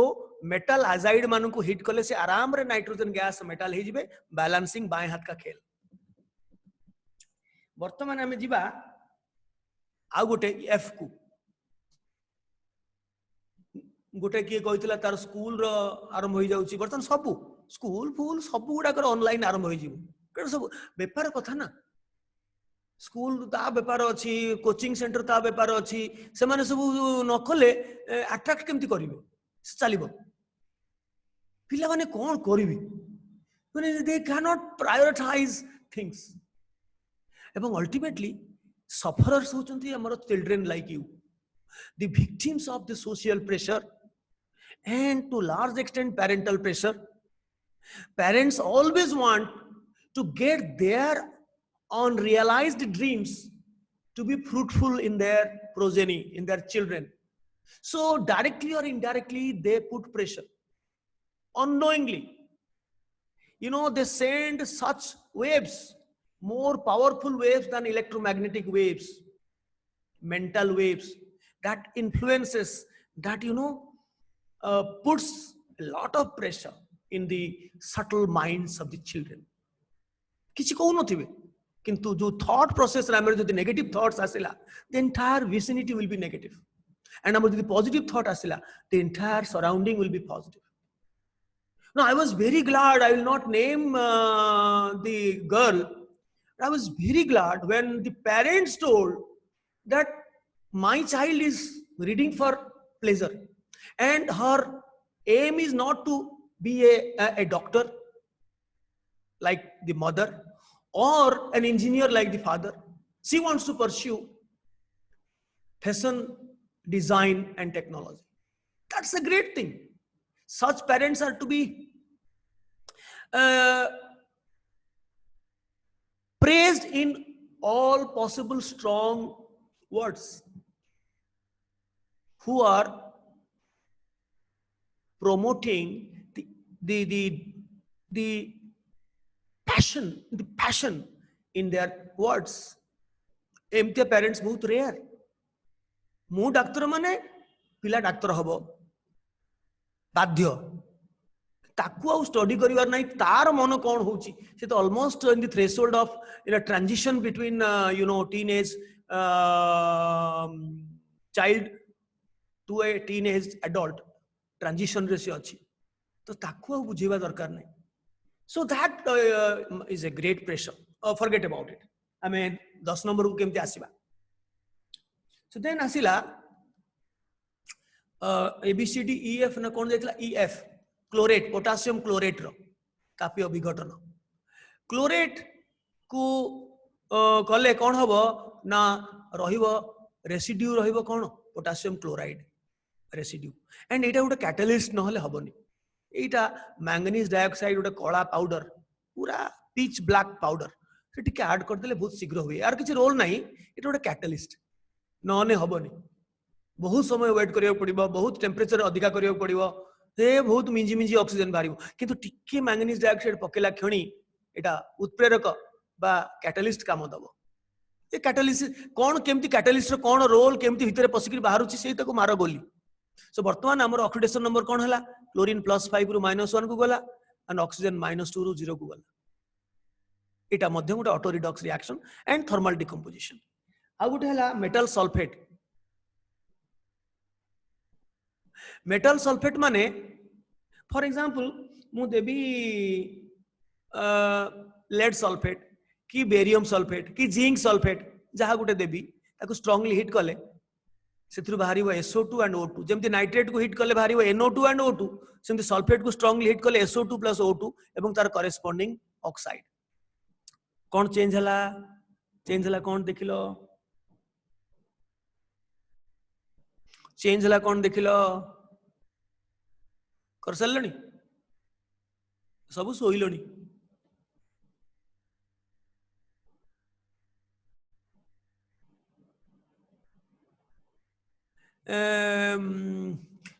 मेटल एजाइड मान को हिट कले से आराम रे नाइट्रोजन गैस मेटल ही जिबे बैलेंसिंग बाएं हाथ का खेल वर्तमान हमें जिबा आ गोटे एफ को गोटे किए कहला तार स्कूल रो आरंभ हो जाउची बर्तन सब स्कूल फूल सब गुडा कर ऑनलाइन आरंभ हो जिवो कारण सब व्यापार कथा ना स्कूल ता व्यापार अछि कोचिंग सेंटर ता व्यापार अछि से माने सब न कले अट्रैक्ट केमती करिवो चलिबो पिला माने कोन करिवि माने they cannot prioritize things एवं अल्टीमेटली सफरर्स होचंती हमर children like you the victims of the social pressure and to large extent parental pressure parents always want to get their unrealized dreams to be fruitful in their progeny in their children so directly or indirectly they put pressure unknowingly they send such waves more powerful waves than electromagnetic waves mental waves that influences that puts a lot of pressure in the subtle minds of the children किछि कहू नथिबे किंतु जो thought process रे हमर जदि negative thoughts आसिला the entire vicinity will be negative and हमर जदि पॉजिटिव थॉट आसिला the entire surrounding will be positive now I was very glad I will not name the girl I was very glad when the parents told that my child is reading for pleasure and her aim is not to be a doctor like the mother or an engineer like the father she wants to pursue fashion design and technology that's a great thing such parents are to be praised in all possible strong words who are promoting the passion in their words एमती parents बहुत rare मु doctor माने पिला doctor हबो बाध्य ताकू आ study करिवार नाही तार मन कोन होउची से तो almost in the threshold of in a transition between teenage child to a teenage adult transition रे से अछि तो ताकू बुझेबा दरकार नहीं so that is a great pressure forget about it हमें 10 नंबर को केमती आसीबा सो देन आसीला ABCD EF ना कोन जायतला EF क्लोरेट पोटासियम क्लोरेट रो कापी विघटन क्लोरेट को कले कोन हबो ना रहिबो रेसिड्यू रहिबो कोन पोटासियम क्लोराइड रेसिड्यू एंड एटा गोटे कैटलिस्ट नहले हबनी एटा मैंगनीज डाइऑक्साइड गोटे कला पाउडर पूरा पिच ब्लैक पाउडर से टिके ऐड कर देले बहुत शीघ्र हुए यार किछि रोल नाही एटा गोटे कैटलिस्ट नहने हबनी बहुत समय वेट करियो पड़िबो बहुत टेम्परेचर अधिका करियो पड़िबो से बहुत मिंजी मिंजी ऑक्सीजन बारिबो किंतु टिके मैंगनीज डाइऑक्साइड पकेला क्षणी एटा उत्प्रेरक बा कैटलिस्ट काम दबो ए कैटलिस्ट कोन केमती कैटलिस्ट रो कोन रोल केमती भितरे पसिकरी बाहरुची सेही तको मारो गोली सो वर्तमान हमर ऑक्सीडेशन नंबर कोन हला क्लोरीन +5 रु -1 को गला एंड ऑक्सीजन -2 रु 0 को गला एटा मध्यम गोटे auto redox reaction and thermal decomposition आ गोटे हला मेटल सल्फेट मेटल सल्फेट माने फॉर एग्जांपल मु देबी लेड सल्फेट कि बेरियम सल्फेट कि जिंक सल्फेट जहाँ गोटे देवी ताको स्ट्रांगली हिट कले से बाहर SO2 एंड O2 जमती नाइट्रेट को हिट कले बाहर NO2 एंड O2 सेमती सल्फेट को स्ट्रांगली हिट कले SO2 प्लस O2 एवं तार करेस्पोंडिंग ऑक्साइड कौन चेंज हला कौन देखिलो चेंज हला कौन देखिलो कर सारलणी सब शोइलणी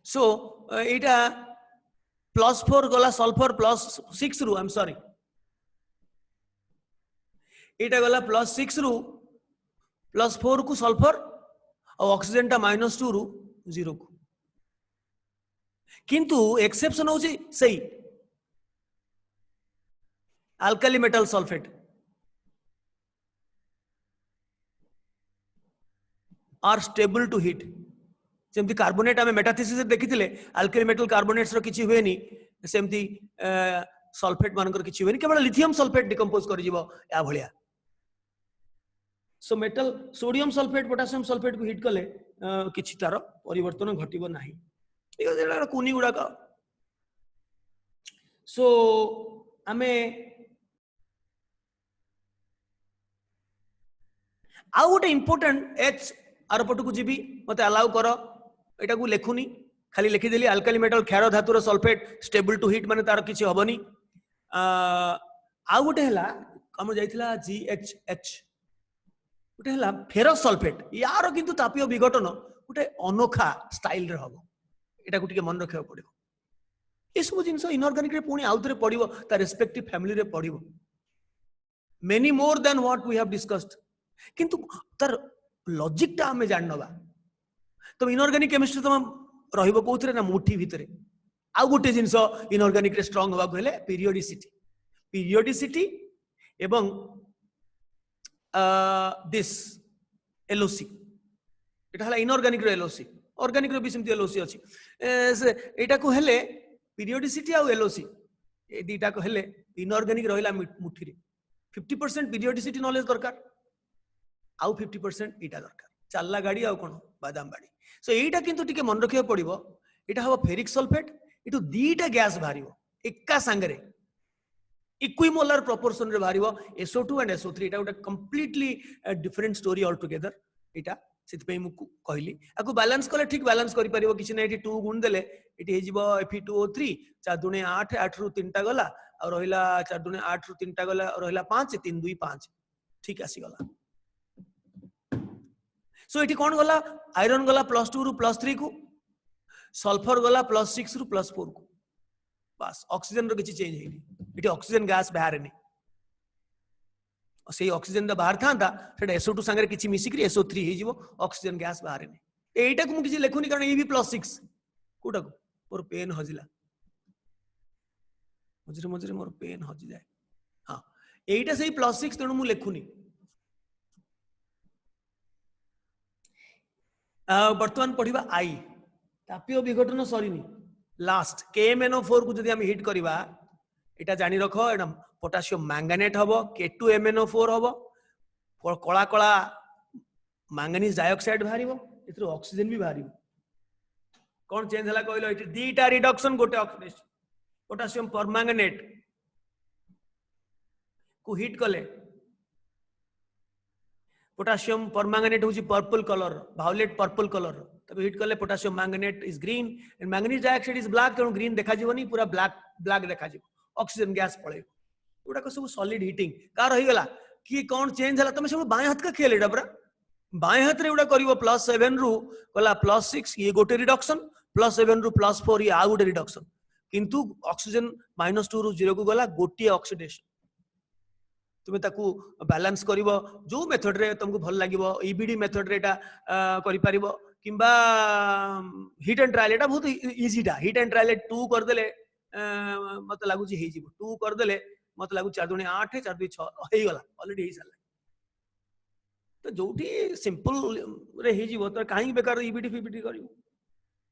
सो एटा +4 गला सल्फर +6 रु आई एम सॉरी एटा गला +6 रु +4 को सल्फर और ऑक्सीजन टा -2 रु 0 को किंतु एक्सेप्शन होची सही alkali metal sulphate are stable to heat जमती कार्बोनेट आम मेटाथेसिस देखी अल्काली मेटल कार्बोनेट्स किछि हुएनी सेमती सल्फेट मानकर किछि हुएनी केवल लिथियम सल्फेट डिकंपोज कर जिवो या भलिया so metal sodium sulphate potassium sulphate को हिट कले किछि तार परिवर्तन घटिबो नाही एटा कुनी गुडाक सो आमे आउ गोटे इंपोर्टेंट एच आरपट को जीवी मत अलाउ कर एटा को लेखुनी खाली लिखिदेली अल्काली मेटल क्षार धातुर सल्फेट स्टेबल टू हिट माने तार किछि हबनी आउ गोटे हला हम जाइथिला GHH गोटे हला फेरस सल्फेट यार किंतु तापीय विघटन गोटे अनोखा स्टाइल रे हबो एटा को टिके मन रखियो पड़िबो ए सब जिंस इनऑर्गेनिक रे पुनी आउतरे पड़िबो ता रेस्पेक्टिव फैमिली रे पड़िबो many more than what we have discussed किंतु तार लॉजिक टा हमें जाननबा तो इनऑर्गेनिक केमिस्ट्री तुम रहिबो कोथरे ना मुठी भितरे आउ गोटे जिंस इनऑर्गेनिक रे स्ट्रांग होबा कहले पीरियोडिसिटी एवं दिस LOC एटा हला इनऑर्गेनिक रे LOC ऑर्गेनिक रे भी सिमती LOC अछि एटा को हेले पीरियोडिसिटी आ LOC ए दीटा को हेले इनऑर्गेनिक रहिला मुठी रे 50% पीरियोडिसिटी नॉलेज दरकार आउ 50% इटा दरकार चालला गाड़ी आउ कोन बादाम बाड़ी सो एटा किंतु टिके मन रखियो पड़िबो एटा हबो फेरिक सल्फेट इटु दीटा गैस बाहरिबो एका संगरे इक्विमोलर प्रोपोर्शन रे बाहरिबो SO2 एंड SO3 एटा गोटे completely different story all together एटा सेति पई मु कहली आकु बैलेंस कले ठीक बैलेंस करि परिबो किछि नै एटी 2 गुण देले एटी हे जिवो Fe2O3 4 दुने 8 8 रु 3 टा गला और रहिला 4 दुने 8 रु 3 टा गला और रहिला 5 3 2 5 ठीक आसी गला सो एटी कौन गला आयरन गला +2 रु +3 को सल्फर गला +6 रु +4 को बस ऑक्सीजन रो किछि चेंज हेनी एटी ऑक्सीजन गैस बाहर नहीं से ऑक्सीजन दा बाहर थांता सेटा SO2 संगे किछि मिसी करी SO3 हे जिवो ऑक्सीजन गैस बाहर नहीं एटा को मु किछि लेखुनी कारण ए भी +6 कोटा को मोर पेन हजिला मजरे मजरे मोर पेन हजि जाए हां एटा सेही +6 तेनु मु लेखुनी वर्तमान पढ़िबा आई तापीय विघटन सरीनी लास्ट KMNO4 को जदि हम हिट करिबा एटा जानि रखो एटा पोटासियम मैंगानेट हबो K2MNO4 हबो कला कला मैंगनीज डाइऑक्साइड बाहरिबो एथरो ऑक्सीजन भी बाहरिबो कोन चेंज हला कहलो एटी दीटा रिडक्शन गोटे ऑक्सीडेशन पोटासियम परमैंगनेट को हिट कले पोटासियम परमैंगनेट होची purple colour violet purple colour तब हिट कले potassium manganate is green and manganese dioxide is black तेणु ग्रीन देखा जीवनी पूरा ब्लैक ब्लैक देखा जीव ऑक्सीजन गैस पळे उडा को सब सॉलिड हीटिंग का रही गला कि कोन चेंज हला तमे सब बाएं हाथ का खेल एडा पूरा बाएं हाथ रे उडा करिवो +7 रु गला +6 ये गोटे रिडक्शन +7 रु +4 ये आ गोटे रिडक्शन किंतु ऑक्सीजन -2 रु 0 को गला गोटे ऑक्सीडेशन तुमे ताकू बैलेंस करिवो जो मेथड रे तुमको भल लागिवो EBD मेथड रे एटा करि परिवो किंबा हिट एंड ट्रायल एटा बहुत इजी डा हिट एंड ट्रायल 2 कर देले मत लागु जी हे जीवो 2 कर देले मत लागु 4 दुने 8 4 2 6 हे गला ऑलरेडी हे साला तो जोठी सिंपल रे हे जीवो तो काहे बेकार EBD FBD करिवो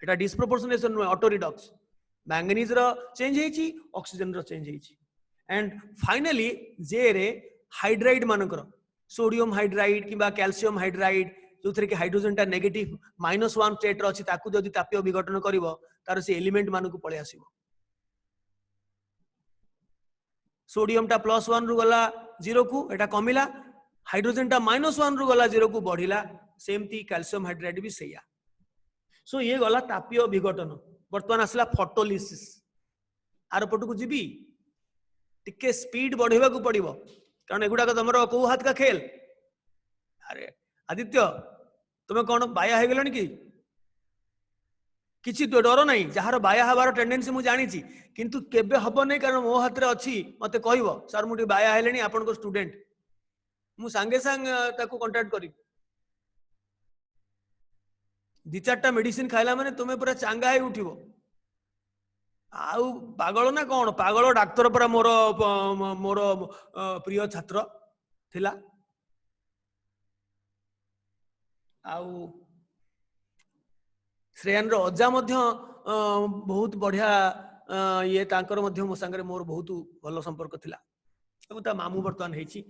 एटा डिस्प्रोपोर्शनेशन ऑटो रिडक्स मैंगनीज रो चेंज हेची ऑक्सीजन रो चेंज हेची एंड फाइनली जे रे हाइड्राइड मानकर सोडियम हाइड्राइड किबा कैल्शियम हाइड्राइड जो थरे कि हाइड्रोजन टा नेगेटिव -1 स्टेट रो अछि ताकू जदि तापीय विघटन करिवो तार से एलिमेंट मानकू पळे आसीबो सोडियम टा +1 रु गला 0 को एटा कमिला हाइड्रोजन टा -1 रु गला 0 को बढ़िला सेमती कैल्शियम हाइड्राइड भी सैया सो ये गला तापीय विघटन वर्तमान आसला फोटोलिसिस आर पट को जीबी टिके स्पीड बढ़ेबा को पड़िबो कारण एगुडा का तमरो को हाथ का खेल अरे आदित्य तुम कौन बाया हो गलनि कि किछि डर नहीं जार बाया हबार टेंडेंसी मु जानी किंतु केबे हबो नहीं कारण मो हाथ रे अछि मते कहइबो सर मुटी बाया हेलेनी आपन को स्टूडेंट मु संगे संग ताको कांटेक्ट करी दि चारटा मेडिसिन खाइला माने तुमे पूरा चांगा हे उठिबो आउ पागल ना कौन पागल डाक्तर पर मोर मोर प्रिय छात्र थिला आउ श्रेयान रो अजा मध्य बहुत बढ़िया ये तांकर मध्य मो संगे मोर बहुत भल संपर्क थिला अब ता मामू वर्तमान हेछि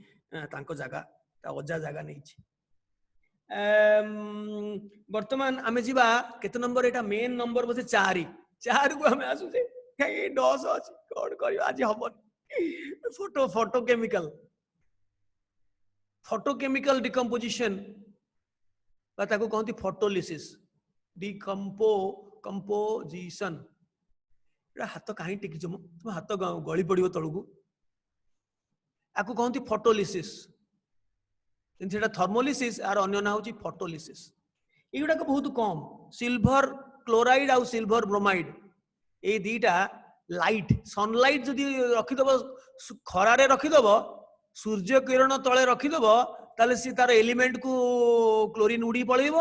तांको जागा ता अजा जागा नै छि वर्तमान आमे जीवा केते नंबर एटा मेन नंबर बोसे 4 को हमें आसु जे ये डॉस अछि कोड करियो आज हबन फोटोकेमिकल डिकम्पोजिशन बा ताको कहंती फोटोलिसिस कंपोजिशन हाथ कहीं टिकी तुम हाथ गली पड़ो तलू आपको कहती फोटोलिसिस थर्मोलिसिस आर अन्य ना हूँ फोटोलिसिस युवा बहुत कम सिल्वर क्लोराइड आउ सिल्वर ब्रोमाइड ये दीटा लाइट सनलाइट जदि रखीदब खरारे रखीदब सूर्य किरण तले रखीदब ताले सी तार एलिमेंट को क्लोरीन उड़ी पलैब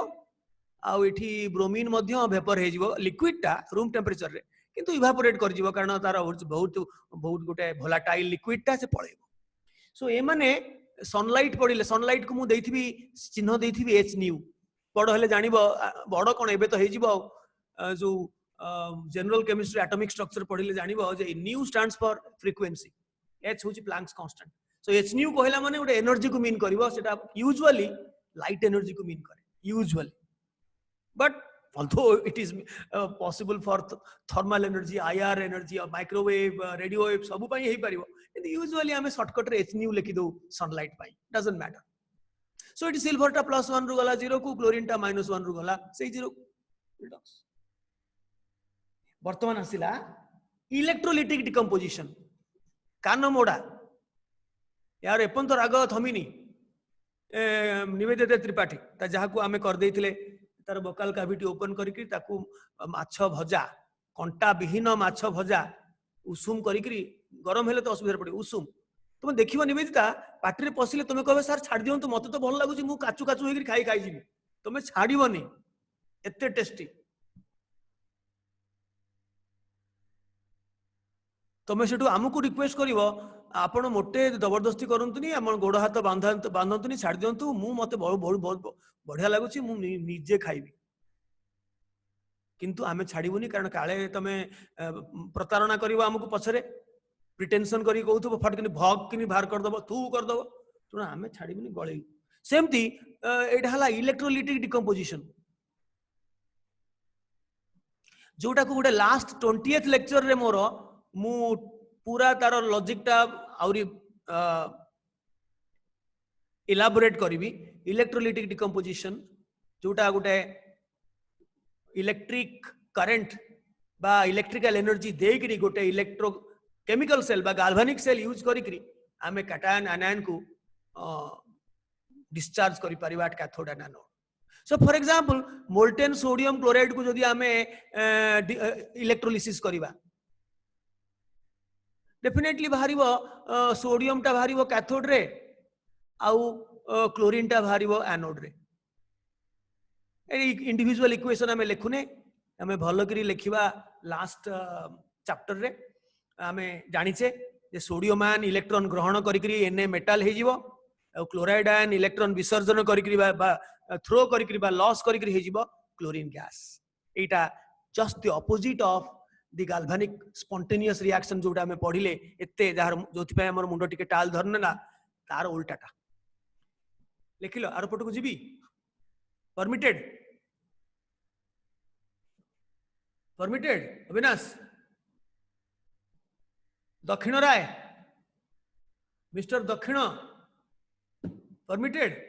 आउ एठी ब्रोमीन मध्य वेपर हे जिवो लिक्विड टा रूम टेम्परेचर रे किंतु इवापोरेट कर जिवो कारण तार बहुत बहुत गोटे भोलाटाइल लिक्विड टा से पळेबो सो ए माने सनलाइट पड़िले सनलाइट को मु देइथिबी चिन्ह देइथिबी एच न्यू बड़ हेले जानिबो बड़ कोन एबे तो हे जिवो जो जनरल केमिस्ट्री एटॉमिक स्ट्रक्चर पढ़िले जानिबो जे nu stands for frequency H होची Planck's constant so H nu कहला माने गोटे एनर्जी को मीन करबो सेटा यूजुअली लाइट एनर्जी को मीन करे usually but although it is possible for thermal energy IR energy or microwave radio wave सब पई हेई परिबो किंतु यूजुअली हमें शॉर्टकट रे h न्यू लिखि दो सनलाइट पई doesn't matter so it silver टा +1 रु गला 0 को क्लोरीन टा -1 रु गला सेही 0 वर्तमान आसिला इलेक्ट्रोलिटिक डिकम्पोजिशन कान मोडा यार एपन तो राग थमिनी निवेदिता त्रिपाठी ता जहा को हमें कर देथिले तार बोकाल कैविटी ओपन करिकरी ताकू माछ भजा कंटा विहीन माछ भजा उषुम करिकरी गरम हेले तो असुविधा पड़े उषुम तुम देखिबो निवेदिता पाटी रे पसिले तुम कहबे सर छाड़ दियंतु मते तो भल लागुची मु काचू काचू हेकरी खाई खाई जिबी तुम छाड़ीबोनी एते टेस्टी तुम सेठू आमको रिक्वेस्ट करिवो आपण मोटे जबरदस्ती करंतुनी हमन गोड़ हाथ बांधंतुनी छाड़ दियंतु मु मते बहुत बढ़िया लगुची मु निजे खाइबी किंतु आमे छाड़ीबुनी कारण काले तमे प्रतारणा करिवो हमको पछरे प्रिटेंशन करी कहउथबो फटकिनी भग किनी बाहर कर दबो तू कर दबो तुना आमे छाड़ीबुनी गळे सेमती एटा हला इलेक्ट्रोलिटिक डिकम्पोजिशन जोटा को गोटे लास्ट 20th लेक्चर रे मोर मु पूरा तार लॉजिक टा आउरी इलाबोरेट करी इलेक्ट्रोलिटिक डिकम्पोजिशन जोटा गोटे इलेक्ट्रिक करंट बा इलेक्ट्रिकल एनर्जी देकरी गोटे इलेक्ट्रो केमिकल सेल बा गाल्वानिक सेल यूज करी आमे कैटायन आनायन को डिस्चार्ज करि परिबा cathode and anode so for example molten sodium chloride को जदि आमे इलेक्ट्रोलिसिस करिबा डेफिनेटली बाहरिबो सोडियम टा बाहरिबो कैथोड रे आउ क्लोरीन टा बाहरिबो एनोड रे इंडिविजुअल इक्वेशन हमें लिखुने हमें भल करी लिखिबा लास्ट चैप्टर रे हमें जानिचे जे सोडियम आयन इलेक्ट्रॉन ग्रहण करी एने मेटल हे जिवो क्लोराइड आयन इलेक्ट्रॉन विसर्जन करी थ्रो करी लॉस करी हे जिवो क्लोरीन गैस एटा just the opposite of the galvanic spontaneous reaction जोटा हमें पढ़िले एते जार जोथि पे हमर मुंडो टिके टाल धरनेला तार उल्टाटा लिखिलो आर पट को जीबी परमिटेड परमिटेड अविनाश दक्षिण राय मिस्टर दक्षिण परमिटेड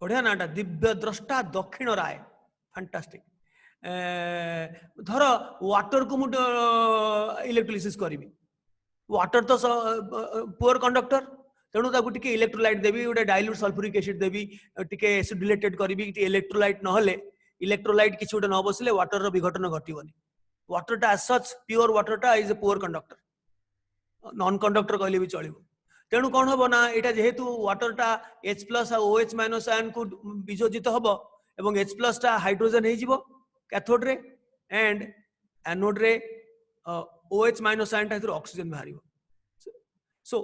बढ़िया नाटा दिव्य द्रष्टा दक्षिण राय फैंटास्टिक धर वाटर को मुझे इलेक्ट्रोलिसिस करी वाटर तो पुअर कंडक्टर तेणु ताकू टिके इलेक्ट्रोलाइट देवी गोटे डाइल्यूट सल्फ्यूरिक एसिड देवी टिके एसिडुलेटेड करी इलेक्ट्रोलाइट नहले इलेक्ट्रोलाइट किसी गोटे न बसले वाटर विघटन घटबनी वाटरटा एज सच प्योर वाटरटा is a poor conductor non conductor कहले भी चलो तेणु कौन हम ना यहाँ जेहेतु वाटरटा H प्लस और OH माइनस आयन को वियोजित हम और H प्लस टा हाइड्रोजन हो कैथोड रे एंड एनोड रे OH माइनस आयन टा ऑक्सीजन बाहर सो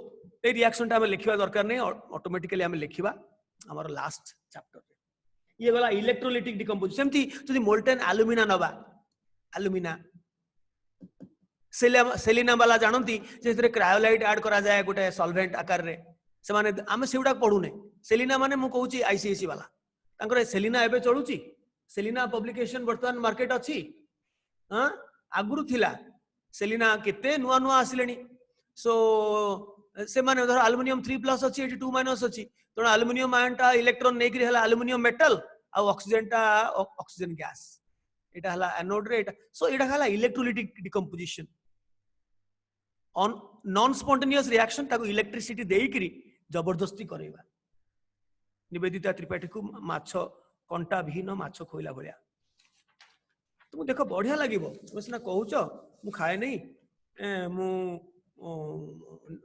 ये रिएक्शन टा लिखा दरकार नहीं ऑटोमेटिकली आम लिखा आमर लास्ट चैप्टर ये गला इलेक्ट्रोलाइटिक डिकम्पोजिशन सेमती जदि मोल्टेन एल्युमिना नबा एल्युमिना सेलिना वाला जानती जे क्रायोलाइट ऐड करा जाए गोटे सॉल्वेंट आकार रे से माने आमे सेउडा पढुने सेलिना माने मु कहूची आईसीएसई वाला तांकर सेलिना एबे चलुची सेलिना पब्लिकेशन वर्तमान मार्केट अछि हां आगुरु थिला सेलिना केते नुआ नुआ आसिलेनी सो से माने धर एल्युमिनियम 3+ अछि 2- अछि तो एल्युमिनियम आयनटा इलेक्ट्रॉन नेकरी हला एल्युमिनियम मेटल आ ऑक्सीजन गैस एटा हला एनोड रे एटा सो एटा हला electrolytic decomposition on non spontaneous reaction ताको इलेक्ट्रिसिटी देइकरी जबरदस्ती करेबा निवेदिता त्रिपाठी को माछ कंटा विहीन माछ खोइला भलिया तुम देखो बढ़िया लागिबो तुम सिना कहूच मु खाए नहीं मु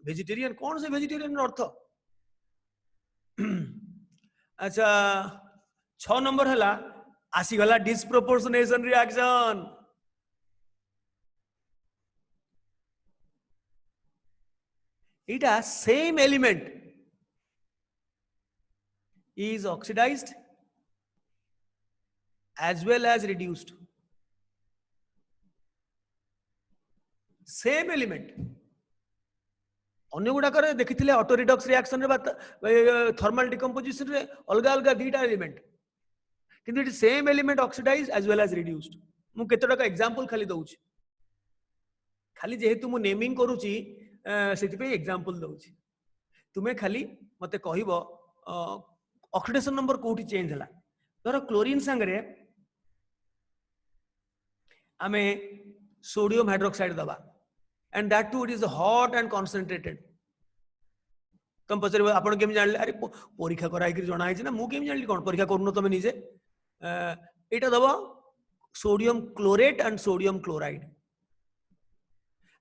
वेजिटेरियन कौन से वेजिटेरियन अर्थ अच्छा 6 नंबर हला आसी गला डिस्प्रोपोर्शनेशन रिएक्शन इटा same element is oxidized as well as reduced same element अन्य गुड़ाक देखी ऑटो रिडक्स रिएक्शन रे थर्मल डिकम्पोजिशन रे अलग अलग दीटा एलिमेंट किंतु it same element oxidise as well as reduced मु केतटा का एग्जांपल खाली दउची खाली जेहेतु मु नेमिंग करूची सेति पे एग्जांपल दउची तुमे खाली मते कहिबो ऑक्सीडेशन नंबर कोठी चेंज हला धर क्लोरीन संगरे आमे सोडियम हाइड्रोक्साइड दबा and that too it is hot and concentrated तुम पचर आपण केम जानले अरे परीक्षा कराई कि जणा है ना मु केम जानली कोन परीक्षा करनो तमे निजे एटा दबा sodium chlorate and sodium chloride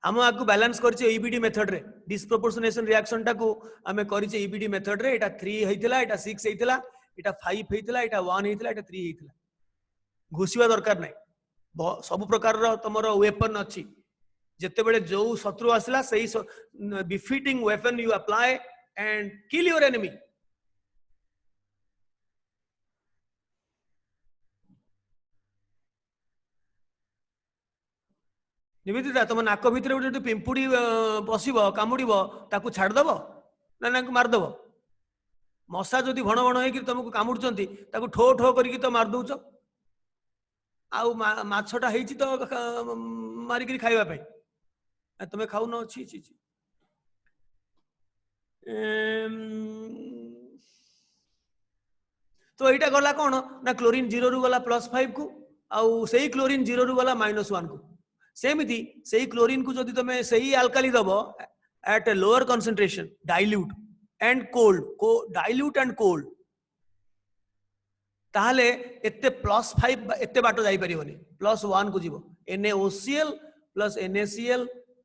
आम आपको बैलेंस करछे ईबीडी मेथड रे डिस्प्रोपोर्शनेशन रिएक्शन टा को आमे करछे ईबीडी मेथड रे एटा 3 हेतिला एटा 6 हेतिला एटा 5 हेतिला एटा 1 हेतिला एटा 3 हेतिला घुसिवा दरकार नै सब प्रकार रो तमरो वेपन अछि जते बेले जो शत्रु आसला सही befitting weapon you apply and kill your enemy Nivedita तुम नाक भितर गोटे पिंपुड़ी पशिब कामुड़ ताकू छाड़देव ना मारदेव मशा जदि भण भण हो तुमको कामुड़ी ठो ठो करके तो मारदौच आछटा हो मारिक खावाई तुम्हें खाऊ न छी तो यहाँ गला कौन ना क्लोरीन 0 रु गला +5 को आउ से क्लोरीन 0 रु गला -1 को सेमती सही क्लोरीन को जदि तुम सही अल्काली दब at a lower concentration dilute and cold dilute and cold ताहले एते +5 एते बाट जाई परिबनी +1 को जीवो NaOCl + NaCl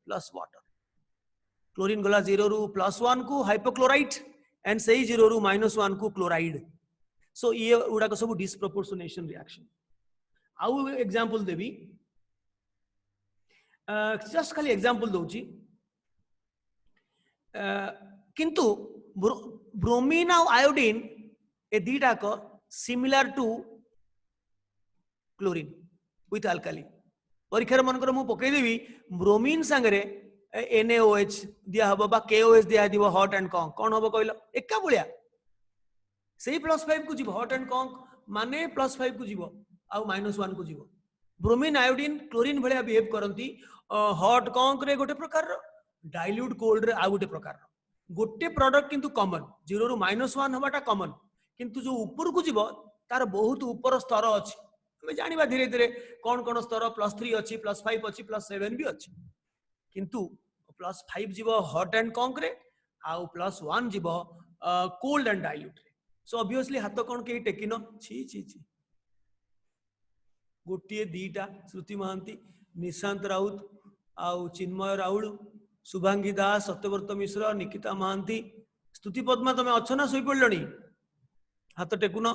+ वाटर क्लोरीन गला 0 रु +1 को हाइपोक्लोराइट एंड सही 0 रु -1 को क्लोराइड सो ये उडा सब डिस्प्रोपोर्शनेशन रिएक्शन आउ एग्जांपल देबी जस्ट खाली एग्जांपल दउची किंतु ब्रोमीन और आयोडीन ए दीटा को similar to chlorine with alkali परीक्षा मनकर मु पकई देवी ब्रोमीन सांगरे NaOH दिया हबो बा KOH दिया दिबो हॉट एंड कॉन्क कोन हबो कहलो एका बलिया सेही +5 को जीवो हॉट एंड कॉन्क माने +5 को जीवो आ -1 को जीवो ब्रोमीन आयोडीन क्लोरीन भलिया बिहेव करंती हॉट कॉन्क रे गोटे प्रकार डाइल्यूट कोल्ड रे आ गोटे प्रकार गोटे प्रोडक्ट किंतु कॉमन 0 रु -1 हबाटा कॉमन किंतु जो ऊपर को जीवो तार बहुत ऊपर स्तर अछि हमें जानिबा धीरे धीरे कौन कौन स्तर +3 अच्छी +5 अच्छी +7 भी अच्छी किंतु +5 जीव हॉट एंड कॉन्क रे आउ +1 जीव कोल्ड एंड डाइल्यूट रे सो ऑब्वियसली हाथ कौन के टेकिन छी छी छी गोटे दीटा श्रुति महांती निशांत राउत आउ चिन्मय राउल शुभांगी दास सत्यव्रत मिश्र निकिता महांती स्तुति पद्मा तमे अच्छ ना सोई पड़लनी हाथ टेकुन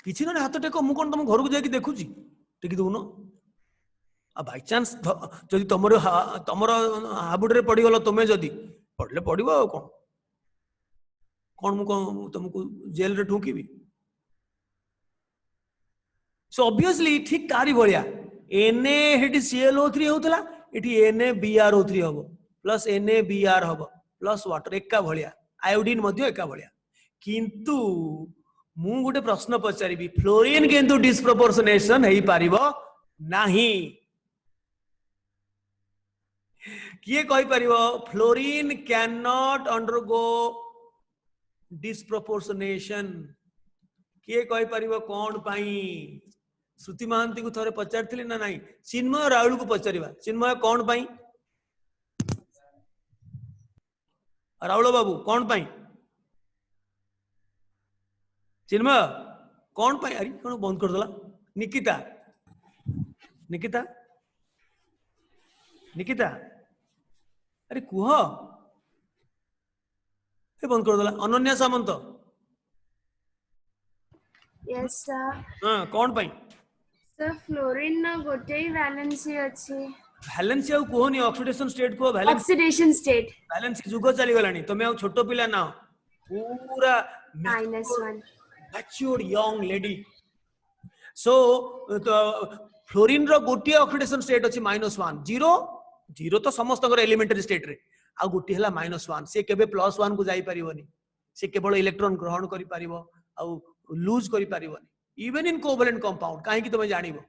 किसी ना हाथ टेक मु कौन तुम घर को जाकि देखुची टेकी दउन आ बाय चांस जदि तमर हाबुडरे पड़ीगल तुमे जदि पड़ले पड़ो आ कौन कौन मु तुमको जेल रे ठुकीबी सो ऑब्वियसली ठीक तारी भलिया Na हेटी ClO3 होतला एटी NaBrO3 हबो प्लस NaBr हबो प्लस वाटर एका भलिया आयोडीन मध्ये एका भलिया किंतु मु गोटे प्रश्न पचारिबी फ्लोरीन किंतु डिस्प्रोपोर्शनेशन हेई पारिबो नाही किए कहि पारिबो fluorine can not undergo disproportionation किए कहि पारिबो कोन पाई श्रुति महांती को थोड़े पचारथिली ना नहीं चिन्मय राहुल को पचारिबा चिन्मय कोन पाई राहुल बाबू कोन पाई चिन्मय कौन पाई अरे कौन बंद कर दला निकिता निकिता निकिता अरे कुह ए बंद कर दला अनन्या सामंत यस सर हां कौन पाई सर फ्लोरीन ना गोटे ही वैलेंसी अछि वैलेंसी आ कोहनी ऑक्सीडेशन स्टेट को वैलेंसी ऑक्सीडेशन स्टेट वैलेंसी जुग चली गलानी तमे आ छोटो पिला ना पूरा -1 matured young lady so fluorine रो गोटे ऑक्सीडेशन स्टेट अछि -1 जीरो जीरो तो समस्त एलिमेंटरी स्टेट रे आ गोटे हला -1 से केबे +1 को जाई परिबोनी से केवल इलेक्ट्रॉन ग्रहण करि परिबो आ लूज करि परिबोनी इवन इन कोवलेंट कंपाउंड काहे कि तमे जानिबो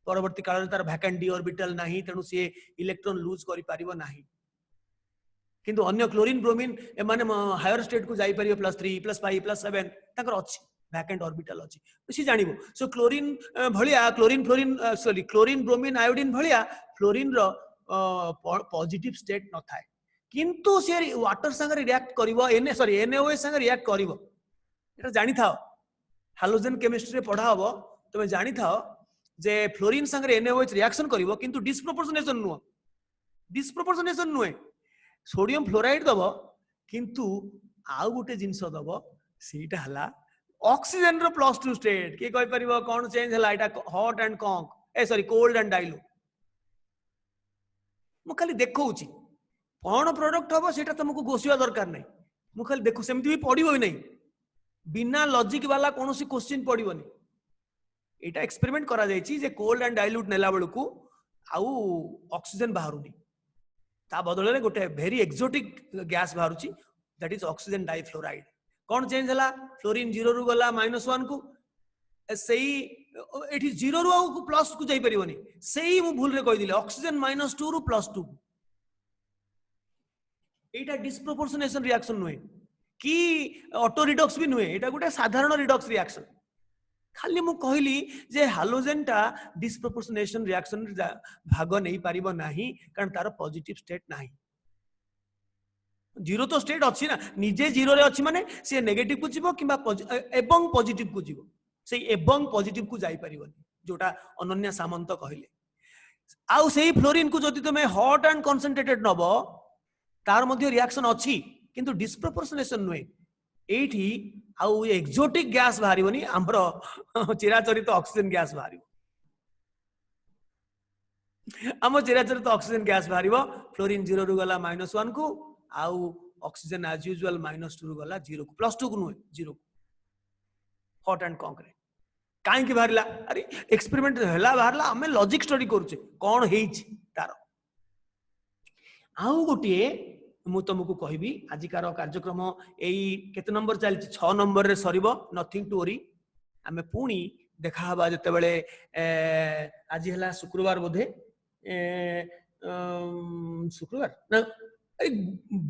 परवर्ती काल रे तार वैकेंट डी ऑर्बिटल नाही तेनु से इलेक्ट्रॉन लूज करि परिबो नाही किंतु अन्य क्लोरीन ब्रोमीन ए माने हायर स्टेट को जाई परिबो +3 +5 +7 ताकर अछि वैकेंट ऑर्बिटल अछि सी जानिबो सो क्लोरीन भलिया chlorine fluorine sorry chlorine bromine iodine भलिया फ्लोरीन रो पॉजिटिव स्टेट न थाए किंतु से वाटर संगे रिएक्ट करिवो NaOH संगे रिएक्ट करिवो एटा जानि थाओ हालोजन केमिस्ट्री रे पढ़ा हबो तमे जानि थाओ जे फ्लोरीन संगे NaOH रिएक्शन करिवो किंतु डिस्प्रोपोर्शनेशन नुए सोडियम फ्लोराइड दबो किंतु आउ गोटे जिंस दबो सेटा हला ऑक्सीजन रो +2 स्टेट के कहि परिबो कोन चेंज हला एटा hot and conc A sorry cold and dilute मु खाली देखौची कोन प्रोडक्ट हबो सेटा तुमको गोसिया दरकार नै मु खाली देखो सेमति भी पडिबो नै बिना लॉजिक वाला कोनोसी क्वेश्चन पडिबोनी एटा एक्सपेरिमेंट करा जायछि जे कोल्ड एंड डाइल्यूट नेला बेलकू आउ ऑक्सीजन बाहरुनी ता बदल रे गोटे वेरी एक्सोटिक गैस बाहरुची दैट इज ऑक्सीजन डाइफ्लोराइड कौन चेंज हला फ्लोरीन 0 रु गला -1 को सही एठी 0 रु आउ प्लस को जाई परिबोनी सही मु भूल रे कहि दिले ऑक्सीजन -2 रु +2 एटा डिस्प्रोपोर्शनेशन रिएक्शन नुए कि ऑटो रिडॉक्स भी नुए एटा गोटे साधारण रिडॉक्स रिएक्शन खाली मु कहली जे हालोजेन टा डिस्प्रोपोर्शनेशन रिएक्शन भाग नहीं पारिबो नाही कारण तार पॉजिटिव स्टेट नाही जीरो तो स्टेट अच्छी ना निजे जीरो रे अच्छी माने से नेगेटिव को जीवो किबा एवं पॉजिटिव को जीवो से एवं पॉजिटिव को जाई परिबोनी जोटा अनन्या सामंत कहले आउ सेही फ्लोरीन को जदि तमे हॉट एंड कंसंट्रेटेड नबो तार मध्ये रिएक्शन अच्छी किंतु डिस्प्रोपोर्शनेशन नुए एठी आउ एक्सोटिक गैस बाहरिबोनी हमरो चिराचरित ऑक्सीजन गैस बाहरिबो हम चिराचरित ऑक्सीजन गैस बाहरिबो फ्लोरीन 0 रु गला -1 को आउ ऑक्सीजन एज यूजुअल -2 रु गला 0 को +2 को नुए 0 हॉट एंड कॉन्क्रीट कहीं बाहर अरे एक्सपेरिमेंट बाहर आम लॉजिक स्टडी करुचे कौन तार आउ गोटे मु तुमको कहबी आजिकार कार्यक्रम यही केते नंबर चलती 6 नंबर रे सरीबो नथिंग टू वरी आमे पुणी देखा हबा जते बेले आज हला शुक्रवार बोधे शुक्रवार ना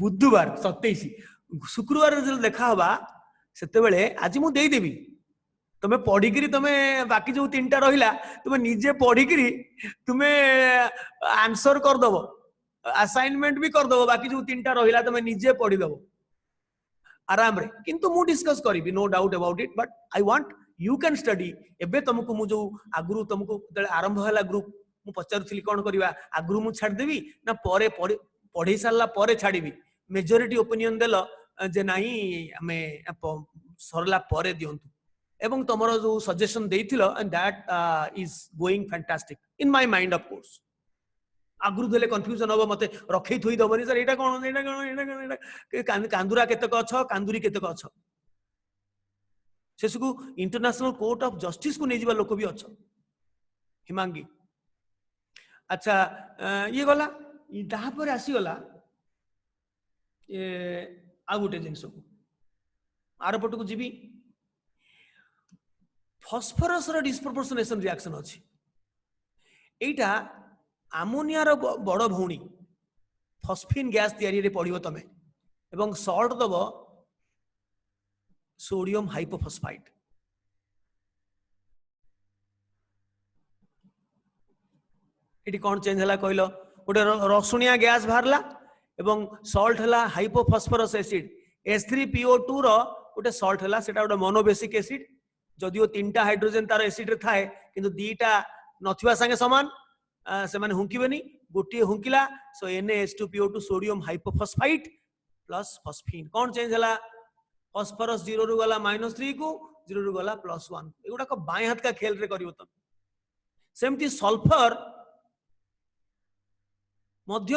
बुधवार 27 शुक्रवार जो देखा हबा सेते बेले आज मु देई देबी तुम्हें पढ़ी तुम्हें बाकी जो 3टा रहिला तुम्हें निजे पढ़ी तुम्हें आंसर करदब असाइनमेंट भी करदब बाकी जो 3टा रहिला तुम्हें निजे पढ़ीदब आराम रे किंतु मु डिस्कस करी no doubt about it but I want you can study एबे तुमको मु जो आगुरु तुमको आरंभ हला ग्रुप मु पचारुथली कोन करबा आगुरु मु छाड़ देबी ना परे पढ़ी सारला परे छाड़ीबी मेजॉरिटी ओपिनियन देलो जे नाही हमें सरला परे दियंतु एवं तुमरो जो सजेशन देइथिलो and that is going fantastic in my mind of course आगुरु देले कंफ्यूजन होबो मते रखै थोई दबनी सर एटा कोन कांदुरा केतक अछ कांदुरी केतक अछ सेसकु इंटरनेशनल कोर्ट ऑफ जस्टिस को नेजिबा लोक भी अछ हिमांगी अच्छा ये गला ताहा पर आसी गला ए आ गुटे जिंस को आर पट को जीबी फॉस्फरस रो डिस्प्रोपोर्शनेशन रिएक्शन अछि एटा अमोनिया रो बड़ भौणी फॉस्फिन गैस तैयारी रे पड़िबो तमे एवं सॉल्ट दबो सोडियम हाइपोफॉस्फाइड एटी कोन चेंज हला कहलो गोटे रसुनिया गैस बाहरला एवं सॉल्ट हला हाइपोफॉस्फरस एसिड H3PO2 रो गोटे सॉल्ट हला सेटा गोटे मोनोबेसिक एसिड जदियो 3टा हाइड्रोजन तार एसिड रे थाए किंतु 2टा नथिबा संगे समान से माने हुंकीबेनी गोटे हुंकिला सो NaH2PO2 सोडियम हाइपोफॉस्फाइड प्लस फॉस्फिन कोन चेंज हला फॉस्फरस 0 रु गला -3 को 0 रु गला +1 एगुडा को बाय हाथ का खेल रे करिवो त सेमती सल्फर मध्य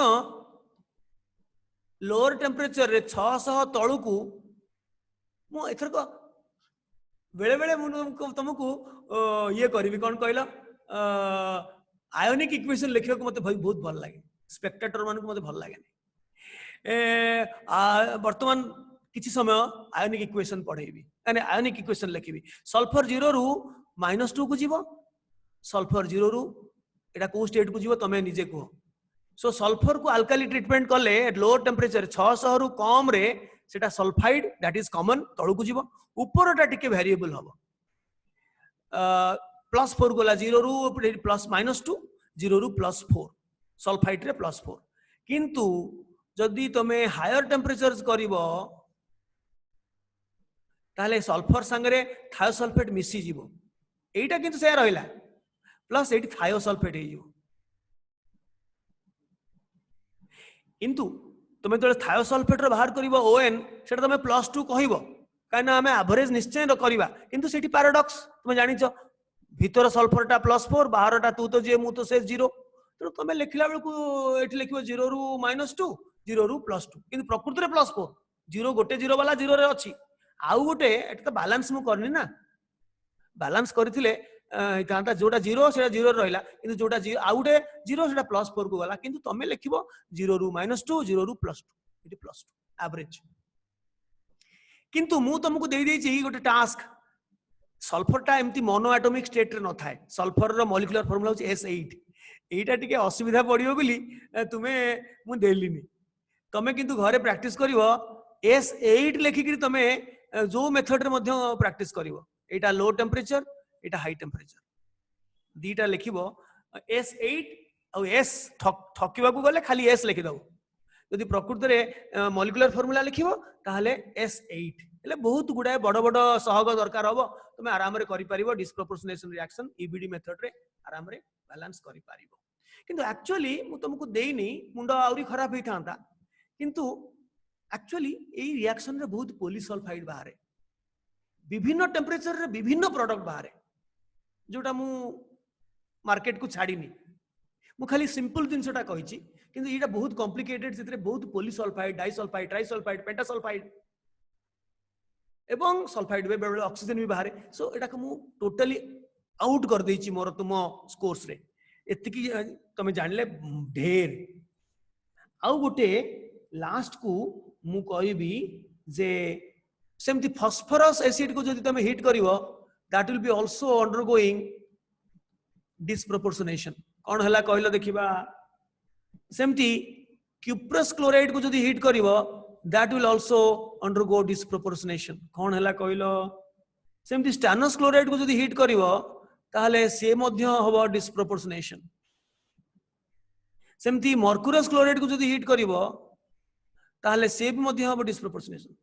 लोअर टेम्परेचर रे 600 तळु को मु एथर को बेले बेले तुमको ये करी कौन कहल आयोनिक इक्वेशन लिखा मत बहुत भल लगे स्पेक्टेटर मान को मत भल लगे वर्तमान किसी समय आयोनिक इक्वेशन पढ़ेबी आयोनिक इक्वेशन लिखी सल्फर 0 रु -2 को जीव सल्फर 0 रु एटा को स्टेट को जीव तमे निजे कह सो सल्फर को अल्काली ट्रीटमेंट कले लोअर टेम्परेचर 600 रु कम रे सेटा सल्फाइड दैट इज कॉमन तळु को जीव ऊपरटा टिके वेरिएबल हम +4 गला 0 रु +-2 0 रु +4 सल्फाइड रे +4 किंतु जदि तमे हायर टेम्परेचर करिवो ताले सल्फर संगे थायोसल्फेट मिसी जीवो एटा किंतु से रहिला प्लस एटी थायोसल्फेट हे जीवो किंतु तमे तो थायोसल्फेट रो बाहर करिवो ON सेटा तमे +2 कहिवो कहीं आम एवरेज निश्चय करवा किंतु सेठी पैराडॉक्स तुम जानी भीतर सल्फरटा +4 बाहरटा तू तो जे मु तो से 0 तेणु तुम लिखला बेलू ये लिख 0 रु -2 0 रु +2 कि प्रकृति में +4 0 गोटे 0 वाला 0 रे अच्छी आउ गोटे तो बालांस मु करनी ना बालांस करथिले जोटा 0 से 0 रहा कि जोटा आउ गोटे 0 से +4 को गला किंतु तुम लिख 0 रु -2 0 रु +2 ये +2 एवरेज किंतु मु तुमको दे देछि गोटे टास्क सल्फरटा एमती मोनो एटॉमिक स्टेट रे न थाए सल्फर रो मॉलिक्यूलर फार्मूला होछि S8 एटा टिके असुविधा पड़ियो बोली तुमे मु देलिनी तमे किंतु घरे प्रैक्टिस करिवो S8 लेखिकरी तमे जो मेथड रे मध्य प्रैक्टिस करिवो एटा लो टेम्परेचर एटा हाई टेम्परेचर दीटा लिखिबो S8 और S ठकिबा को गले खाली S लिखि दबो यदि प्रकृति में मॉलिक्यूलर फार्मूला लिखिबो ताहले S8 એટલે बहुत गुडाए बड़ बड़ सहयोग दरकार हबो तुम आराम रे करि परिबो डिस्प्रोपोर्शनेशन रिएक्शन EBD मेथड रे आराम रे बैलेंस करि परिबो किंतु एक्चुअली मु तुमको देइनी मुंड आउरी खराब होई थांता किंतु एक्चुअली एई रिएक्शन रे बहुत पॉलीसल्फाइड बाहरे विभिन्न टेम्परेचर रे विभिन्न प्रोडक्ट बाहरे जोटा मु मार्केट को छाड़ीनी मु खाली सिंपल जिनसटा कहिची किंतु एटा बहुत कॉम्प्लिकेटेड सेतरे बहुत पॉलीसल्फाइड डाइसल्फाइड ट्राइसल्फाइड पेंटासल्फाइड एवं सल्फाइड बेले बेले ऑक्सीजन भी बाहर सो एटा को मु टोटली आउट कर देछि मोर तुम स्कोर्स रे एतिकी तुम जानले ढेर आउ गोटे लास्ट को मु कहबी जे सेमती फास्फोरस एसिड को जदि तुम हिट करिवो that will be also undergoing disproportionation कौन हला कहलो देखिबा सेमती क्यूप्रस क्लोराइड को जदि हिट करिवो that will also undergo disproportionation कौन हला कहलो सेमती स्टानस क्लोराइड को जदि हिट करिवो ताहले से मध्य हबो डिस्प्रोपोर्शनेशन सेमती मर्क्यूरस क्लोराइड को जदि हिट करिवो ताहले से भी मध्य हबो डिस्प्रोपोर्शनेशन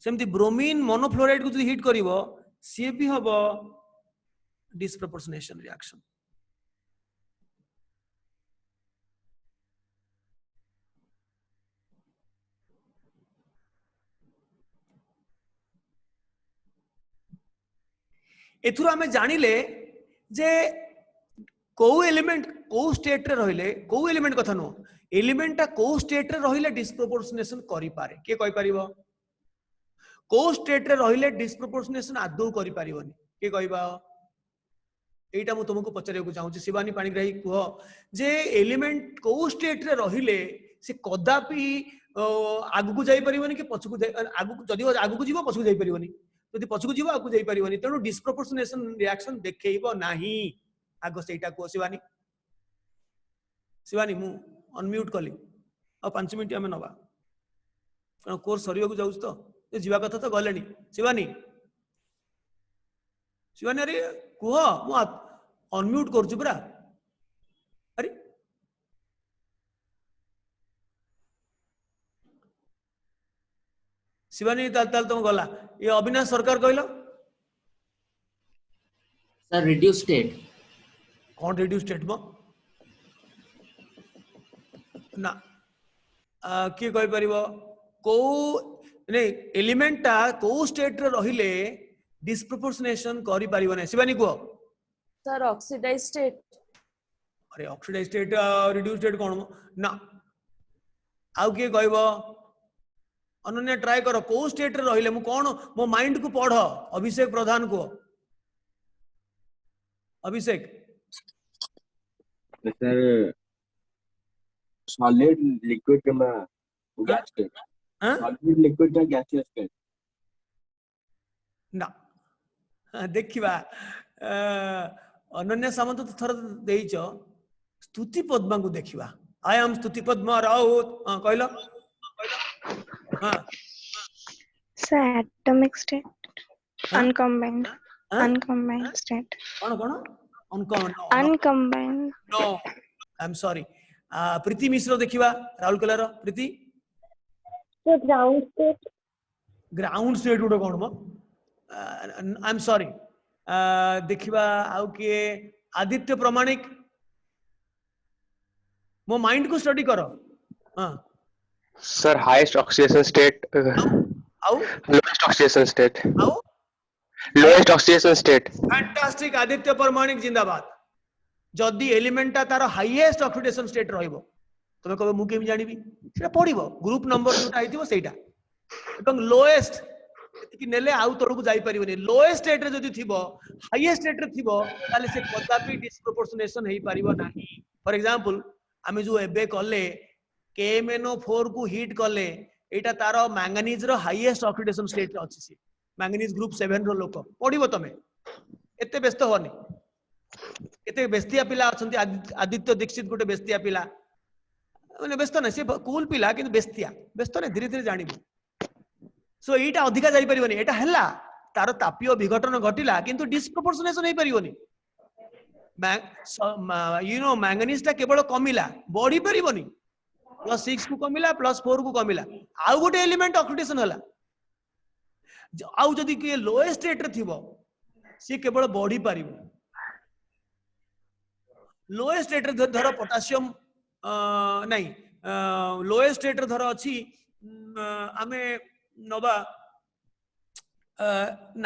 सेमती ब्रोमीन मोनोफ्लोराइड को जदि हिट करिवो से भी हबो डिस्प्रोपोर्शनेशन रिएक्शन एथुर आमे जानिले जे को एलिमेंट को स्टेट रे रहिले को एलिमेंट कथा नो एलिमेंट ता को स्टेट रे रहिले डिस्प्रोपोर्शनेशन करि पारे के कहि परिबो को स्टेट रे रहिले डिस्प्रोपोर्शनेशन आदौ करि परिबोनी के कहिबा एटा मु तुमको पचारे को चाहूची शिवानी पाणिग्राही कुह जे एलिमेंट को स्टेट रे रहिले से कदापि आगु को जाई परिबोनी कि पछकु आगु जदि आगु को जीवो पछकु जाई परिबोनी यदि पछकु जीवो आगु जाई परिबोनी तेनु डिस्प्रोपोर्शनेशन रिएक्शन देखैबो नाही आगो सेटा को शिवानी शिवानी मु अनम्यूट कली आ 5 मिनिट हमें नबा कारण कोर्स सरियो को जाउछ तो ए जीवा कथा तो गलेनी शिवानी शिवानी अरे कुह मु अनम्यूट करछु पुरा अरे शिवानी ताल तुम गला ये अविनाश सरकार कहलो सर रिड्यूस स्टेट कौन रिड्यूस स्टेट मो ना किए कहि परिबो को नै एलिमेंट ता को स्टेट रे रहिले डिस्प्रोपोर्शनेशन करि परिबो नै शिवानी को सर ऑक्सीडाइज स्टेट अरे ऑक्सीडाइज स्टेट रिड्यूस स्टेट कोन ना आउ किए कहबो अनन्या ट्राई करो को स्टेट रे रहिले मु कोन मो माइंड को पढ़ अभिषेक प्रधान को अभिषेक सर सॉलिड लिक्विड में गैस स्टेट सॉलिड लिक्विड का गैसियस स्टेट ना देखिबा अनन्या सामंत तो थर देइछ स्तुति पद्मा को देखिबा आई एम स्तुति पद्मा राउत कहलो हां sir atomic state uncombined uncombined state कौन uncombined no I am sorry Preeti Mishra देखिबा राहुल कलर प्रीति So ground state उडो कोन म आई एम सॉरी देखिबा आउ के आदित्य प्रमाणिक मो माइंड को स्टडी करो हां सर हाईएस्ट ऑक्सीडेशन स्टेट आउ लोएस्ट ऑक्सीडेशन स्टेट आउ lowest oxidation state fantastic Aditya प्रमाणिक जिंदाबाद जदी एलिमेंट तार हाईएस्ट ऑक्सीडेशन स्टेट रहइबो तमे कहबो मु केम जानिबी सेटा पढिबो ग्रुप नंबर जोटा आइथिबो सेटा एवं लोएस्ट कि नेले आउ तोर को जाई परिबोनी लोएस्ट स्टेट रे जदी थिबो हाईएस्ट स्टेट रे थिबो ताले से कदापि डिस्प्रोपोर्शनेशन हेई परिबो नाही फॉर एग्जांपल आमे जो एबे कले KMNO4 को हिट कले एटा तार मैंगनीज रो हाईएस्ट ऑक्सीडेशन स्टेट रे अछि से मैंगनीज ग्रुप 7 रो लोक पढिबो तमे एते व्यस्त होनी एते बेस्तिया पिला अछंती आदित्य दीक्षित गोटे बेस्तिया पिला माने व्यस्त ना से कूल पिला किंतु बेस्तिया व्यस्त ना धीरे धीरे जानिबो सो एटा अधिका जाई परिबोनी एटा हल्ला तार तापीय विघटन घटिला किंतु डिस्प्रोपोर्शनेशन हेई परिबोनी यू नो मैंगनीज ता केवल कमिला बढ़ी परिबोनी +6 को कमिला +4 को कमिला आउ गोटे एलिमेंट ऑक्सीडेशन हला आउ जदी के लोएस्ट स्टेट रे थिबो से केवल बढ़ी परिबो लोएस्ट स्टेट रे धर पोटेशियम नहीं लोएस्ट स्टेट रे धर अछि आमे नबा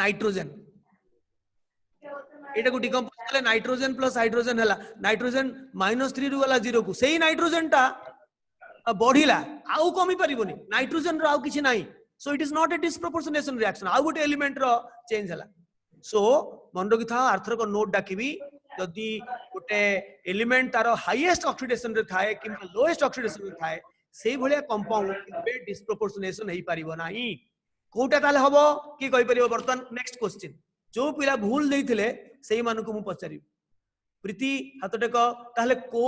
नाइट्रोजन एटा को डिकम्पोज कले नाइट्रोजन प्लस हाइड्रोजन हला नाइट्रोजन -3 रु वाला 0 को सेही नाइट्रोजन टा बढ़िला आउ कमी परिबोनी नाइट्रोजन रो आउ किछि नाही so it is not a disproportionation reaction आ गोटे एलिमेंट रो चेंज हला सो मन रखि था आर्थर को नोट डाकिबी जदि गोटे एलिमेंट तार हाईएस्ट ऑक्सीडेशन रे थाए किंबा लोएस्ट ऑक्सीडेशन रे थाए सेही भलिया कंपाउंड केबे डिस्प्रोपोर्शनेशन हेई परिबो नाही कोटा ताले हबो की कहि परिबो वर्तमान नेक्स्ट क्वेश्चन जो पिला भूल देइथिले सेही मानको मु पचारि प्रीति हाथ टेक ताले को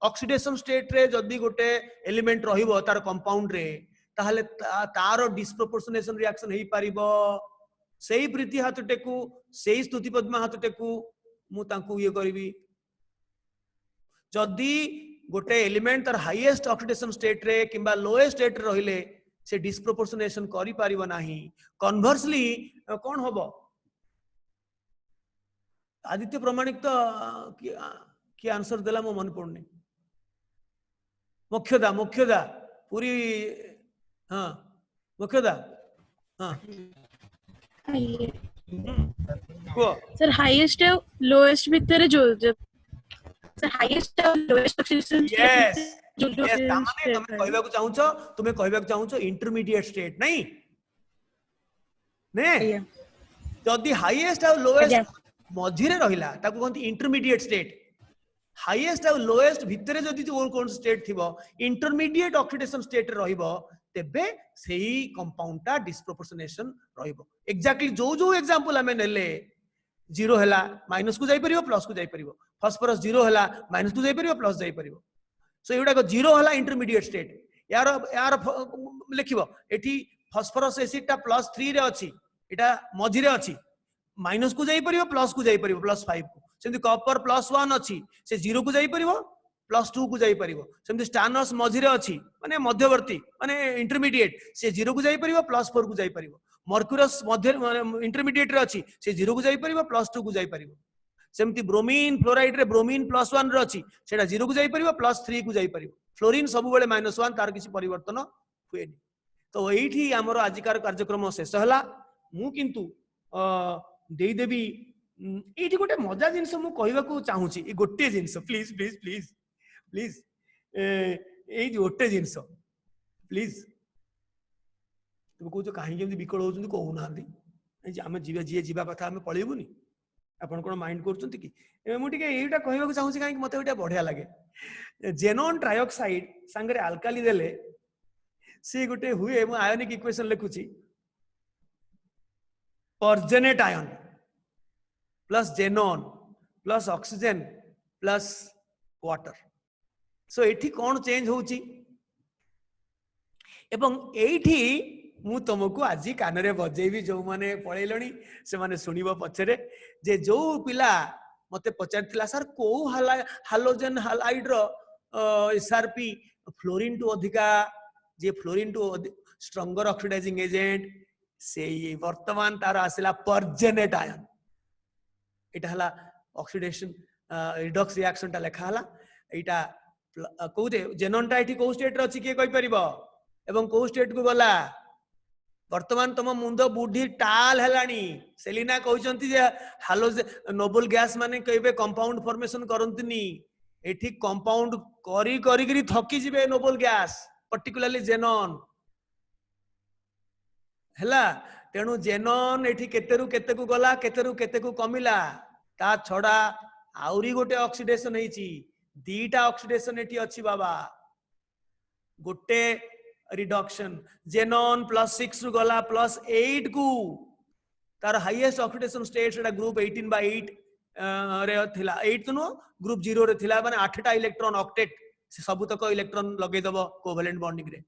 ऑक्सीडेशन स्टेट रे जदि गोटे एलिमेंट रहिबो तार कंपाउंड रे ताले तार डिस्प्रोपोर्शनेशन रिएक्शन हेई परिबो सेही प्रीति हाथ टेकु सेही स्तुति पद्मा हाथ टेकु मु तांकु ये करबी जदि गोटे एलिमेंट तार हाईएस्ट ऑक्सीडेशन स्टेट रे किंबा लोएस्ट स्टेट रे रहिले से डिस्प्रोपोर्शनेशन करि परिबो नाही कन्वर्सली कोन होबो आदित्य प्रमाणिक तो की आंसर देला मो मन पड़ने मुख्यदा पूरी हाँ मुख्यदा हाँ सर हाईएस्ट और लोएस्ट भितर जो सर हाईएस्ट और लोएस्ट ऑक्सीडेशन यस यस तामाने तुम कहबा को चाहूछो तुमे कहबा को चाहूछो इंटरमीडिएट स्टेट नहीं ने जदी हाईएस्ट और लोएस्ट मझिरे रहिला ताको कहंती इंटरमीडिएट स्टेट हाईएस्ट और लोएस्ट भितरे जदी जो कोन स्टेट थिबो इंटरमीडिएट ऑक्सीडेशन स्टेट रहिबो तेबे सेही कंपाउंडटा डिस्प्रोपोर्शनेशन रहिबो एग्जैक्टली जो एग्जांपल हमें नेले जीरो हैला माइनस को जाई परिबो प्लस को जाई परिबो फास्फोरस जीरो हैला माइनस को जाई परिबो प्लस जाई परिबो सो एउडा को जीरो हैला इंटरमीडिएट स्टेट यार यार लिखिबो एठी फास्फोरस एसिड टा +3 रे अछि एटा मझिरे अछि माइनस को जाई परिबो प्लस को जाई परिबो +5 को सेमति कॉपर +1 अछि से 0 को जाई परिबो +2 को जाई परिबो सेमति स्टानस मझिरे अछि माने मध्यवर्ती माने इंटरमीडिएट से 0 को जाई परिबो +4 को जाई परिबो मर्क्यूरस मध्य इंटरमीडिएट रे अछि से 0 को जाई परिबो +2 को जाई परिबो सेमति ब्रोमीन फ्लोराइड रे ब्रोमीन +1 रे अछि सेटा 0 को जाई परिबो +3 को जाई परिबो फ्लोरीन सब बेले -1 तार किछि परिवर्तन हुएनी तो एठी हमर आजिकार कार्यक्रम शेष हला मु किंतु देई देबी एठी गोटे मजा जिंस मु कहबा को चाहूची ए गोटे जिंस प्लीज प्लीज प्लीज प्लीज ए गोटे जिंस प्लीज तुम कहो कहीं केमती विकल होउछन कहू नांदी आमे जीवा जी जीवा कथा आमे पळेबुनी आपण कोन माइंड करछंती कि मु टिके एटा कहबा को चाहूची काहे मते एटा बढ़िया लागे जेनॉन ट्राइऑक्साइड संगरे अल्काली देले से गोटे हुए मु आयोनिक इक्वेशन लिखुची perxenate ion plus xenon plus oxygen plus water so एठी कौन चेंज होउची एवं एठी मु तुमको आज कान रे बजेबी जो माने पळेलणी से माने सुनिबो पछरे जे जो पिला मते पचारथिला सर को हालोजन हालाइड रो एसआरपी फ्लोरीन टू अधिका जे fluorine two stronger oxidising agent से वर्तमान तार आसिला परजेनेट आयन एटा हला ऑक्सीडेशन रिडॉक्स रिएक्शन ता लेखा हला एटा कोते जेनोनटा एठी को स्टेट रे अछि के कहि परिबो एवं को स्टेट को गला वर्तमान तम मुंड बुढ़ी टाल हेलानी सेलिना कहउचंती जे हालोजन नोबल गैस माने कहबे कंपाउंड फॉर्मेशन करंतनी एठी कंपाउंड करी करी करी थकी जिवे नोबल गैस पर्टिकुलरली जेनॉन हैला तेणु जेनॉन एठी केतेरु केते को गला केतेरु केते को कमिला ता छडा आउरी गोटे ऑक्सीडेशन हेची दीटा ऑक्सीडेशन एठी अछि बाबा गोटे रिडक्शन जेनॉन +6 रु गला +8 को तार हाईएस्ट ऑक्सीडेशन स्टेट सेटा ग्रुप 18/8 रे थिला 8 नो ग्रुप 0 रे थिला माने 8टा इलेक्ट्रॉन ऑक्टेट से सब तक इलेक्ट्रॉन लगे दबो कोवेलेंट बॉन्डिंग रे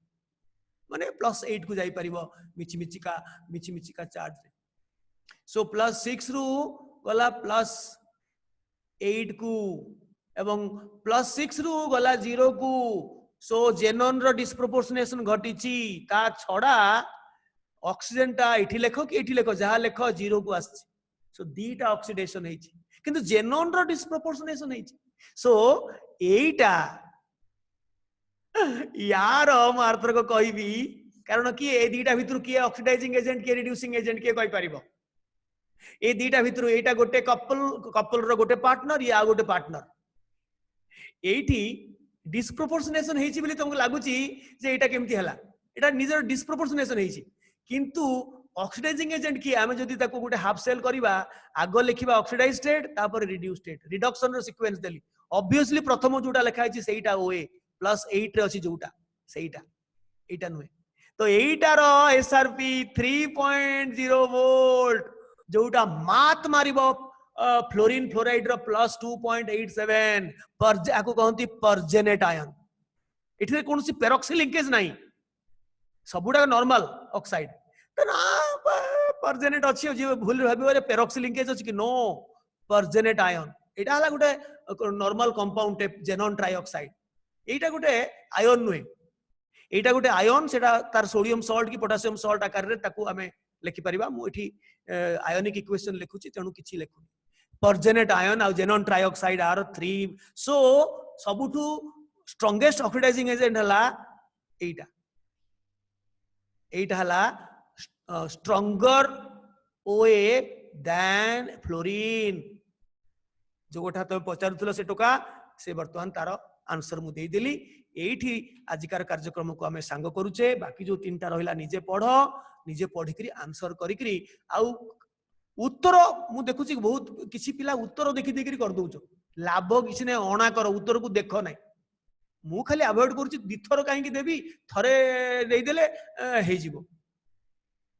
माने +8 को जाई परिबो मिची का चार्ज रे सो +6 रु गला +8 को एवं +6 रु गला 0 को सो जेनॉन रो डिस्प्रोपोर्शनेशन घटिची ता छडा ऑक्सीजन ता एठी लेखो कि एठी लेखो जहा लेखो 0 को आछि सो दीटा ऑक्सीडेशन हेची किंतु जेनॉन रो डिस्प्रोपोर्शनेशन हेची सो एटा यार मार्तर को कहबी कारण कि ए दीटा भितर किए ऑक्सीडाइजिंग एजेंट किए रिड्यूसिंग एजेंट किए कहि परिबो ए दीटा भितर एटा गोटे कपल रो गोटे पार्टनर या गोटे पार्टनर एठी डिस्प्रोपोर्शनेशन हेची बोली तुमको लागुची जे एटा केमती हला एटा निजर डिस्प्रोपोर्शनेशन हेछि किंतु ऑक्सीडाइजिंग एजेंट की आमे जदी ताको गोटे हाफ सेल करबा आगो लिखिबा ऑक्सीडाइज स्टेट तापर रिड्यूस स्टेट रिडक्शन रो सीक्वेंस देली ऑब्वियसली प्रथम जोटा लिखा है सेटा ओए +8 रे अछि जोटा सेटा एटा नुहे तो एटार एसआरपी 3.0 वोल्ट जोटा मात मारिबो फ्लोरीन फ्लोराइड रो +2.87 पर आको कहंती परजेनेट आयन एठे कोनसी पेरोक्सी लिंकेज नाही सबुडा नॉर्मल ऑक्साइड तो ना परजेनेट अछि जे भूल भाबिबे पेरोक्सी लिंकेज अछि कि नो परजेनेट आयन एटा हला गोटे normal compound type xenon trioxide एटा गोटे आयन नुहे एटा गोटे आयन सेटा तार सोडियम सॉल्ट की पोटेशियम सॉल्ट आकार रे ताकू हमें लिखि परिबा मु एठी आयोनिक इक्वेशन लिखुची तेणु किछि लिखु परजेनेट आयन आ जेनॉन ट्राइऑक्साइड आर 3 सो सबुठु स्ट्रांगेस्ट ऑक्सीडाइजिंग एजेंट हला एटा एटा हला स्ट्रॉन्गर ओए देन फ्लोरीन जो गोटा तो पचारुथलो से टोका से वर्तमान तार आंसर मु देई देली एठी आजिकार कार्यक्रम को हमें सांग करूचे बाकी जो तीनटा रहिला निजे पढ़ निजे पढ़िकरी आंसर करिकरी आउ उत्तर मु देखुची बहुत किछि पिला उत्तर देखि देखि कर दउचो लाभ किछि ने अणा कर उत्तर को देखो नै मु खाली अवॉइड करूची दिथर काहे की देबी थरे देई देले हे जिवो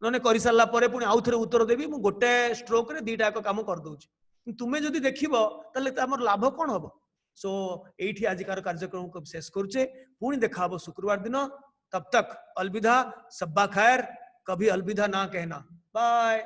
नने करि सारला परे पुनी आउ थरे उत्तर देबी मु गोटे स्ट्रोक रे दीटा को काम कर दउची तुमे जदी देखिबो तले हमर लाभ कोन हबो सो एठी आजिकार कार्यक्रम को शेष करूचे पुनी देखा हबो शुक्रवार दिन तब तक अलविदा सब्बा खैर कभी अलविदा ना कहना बाय।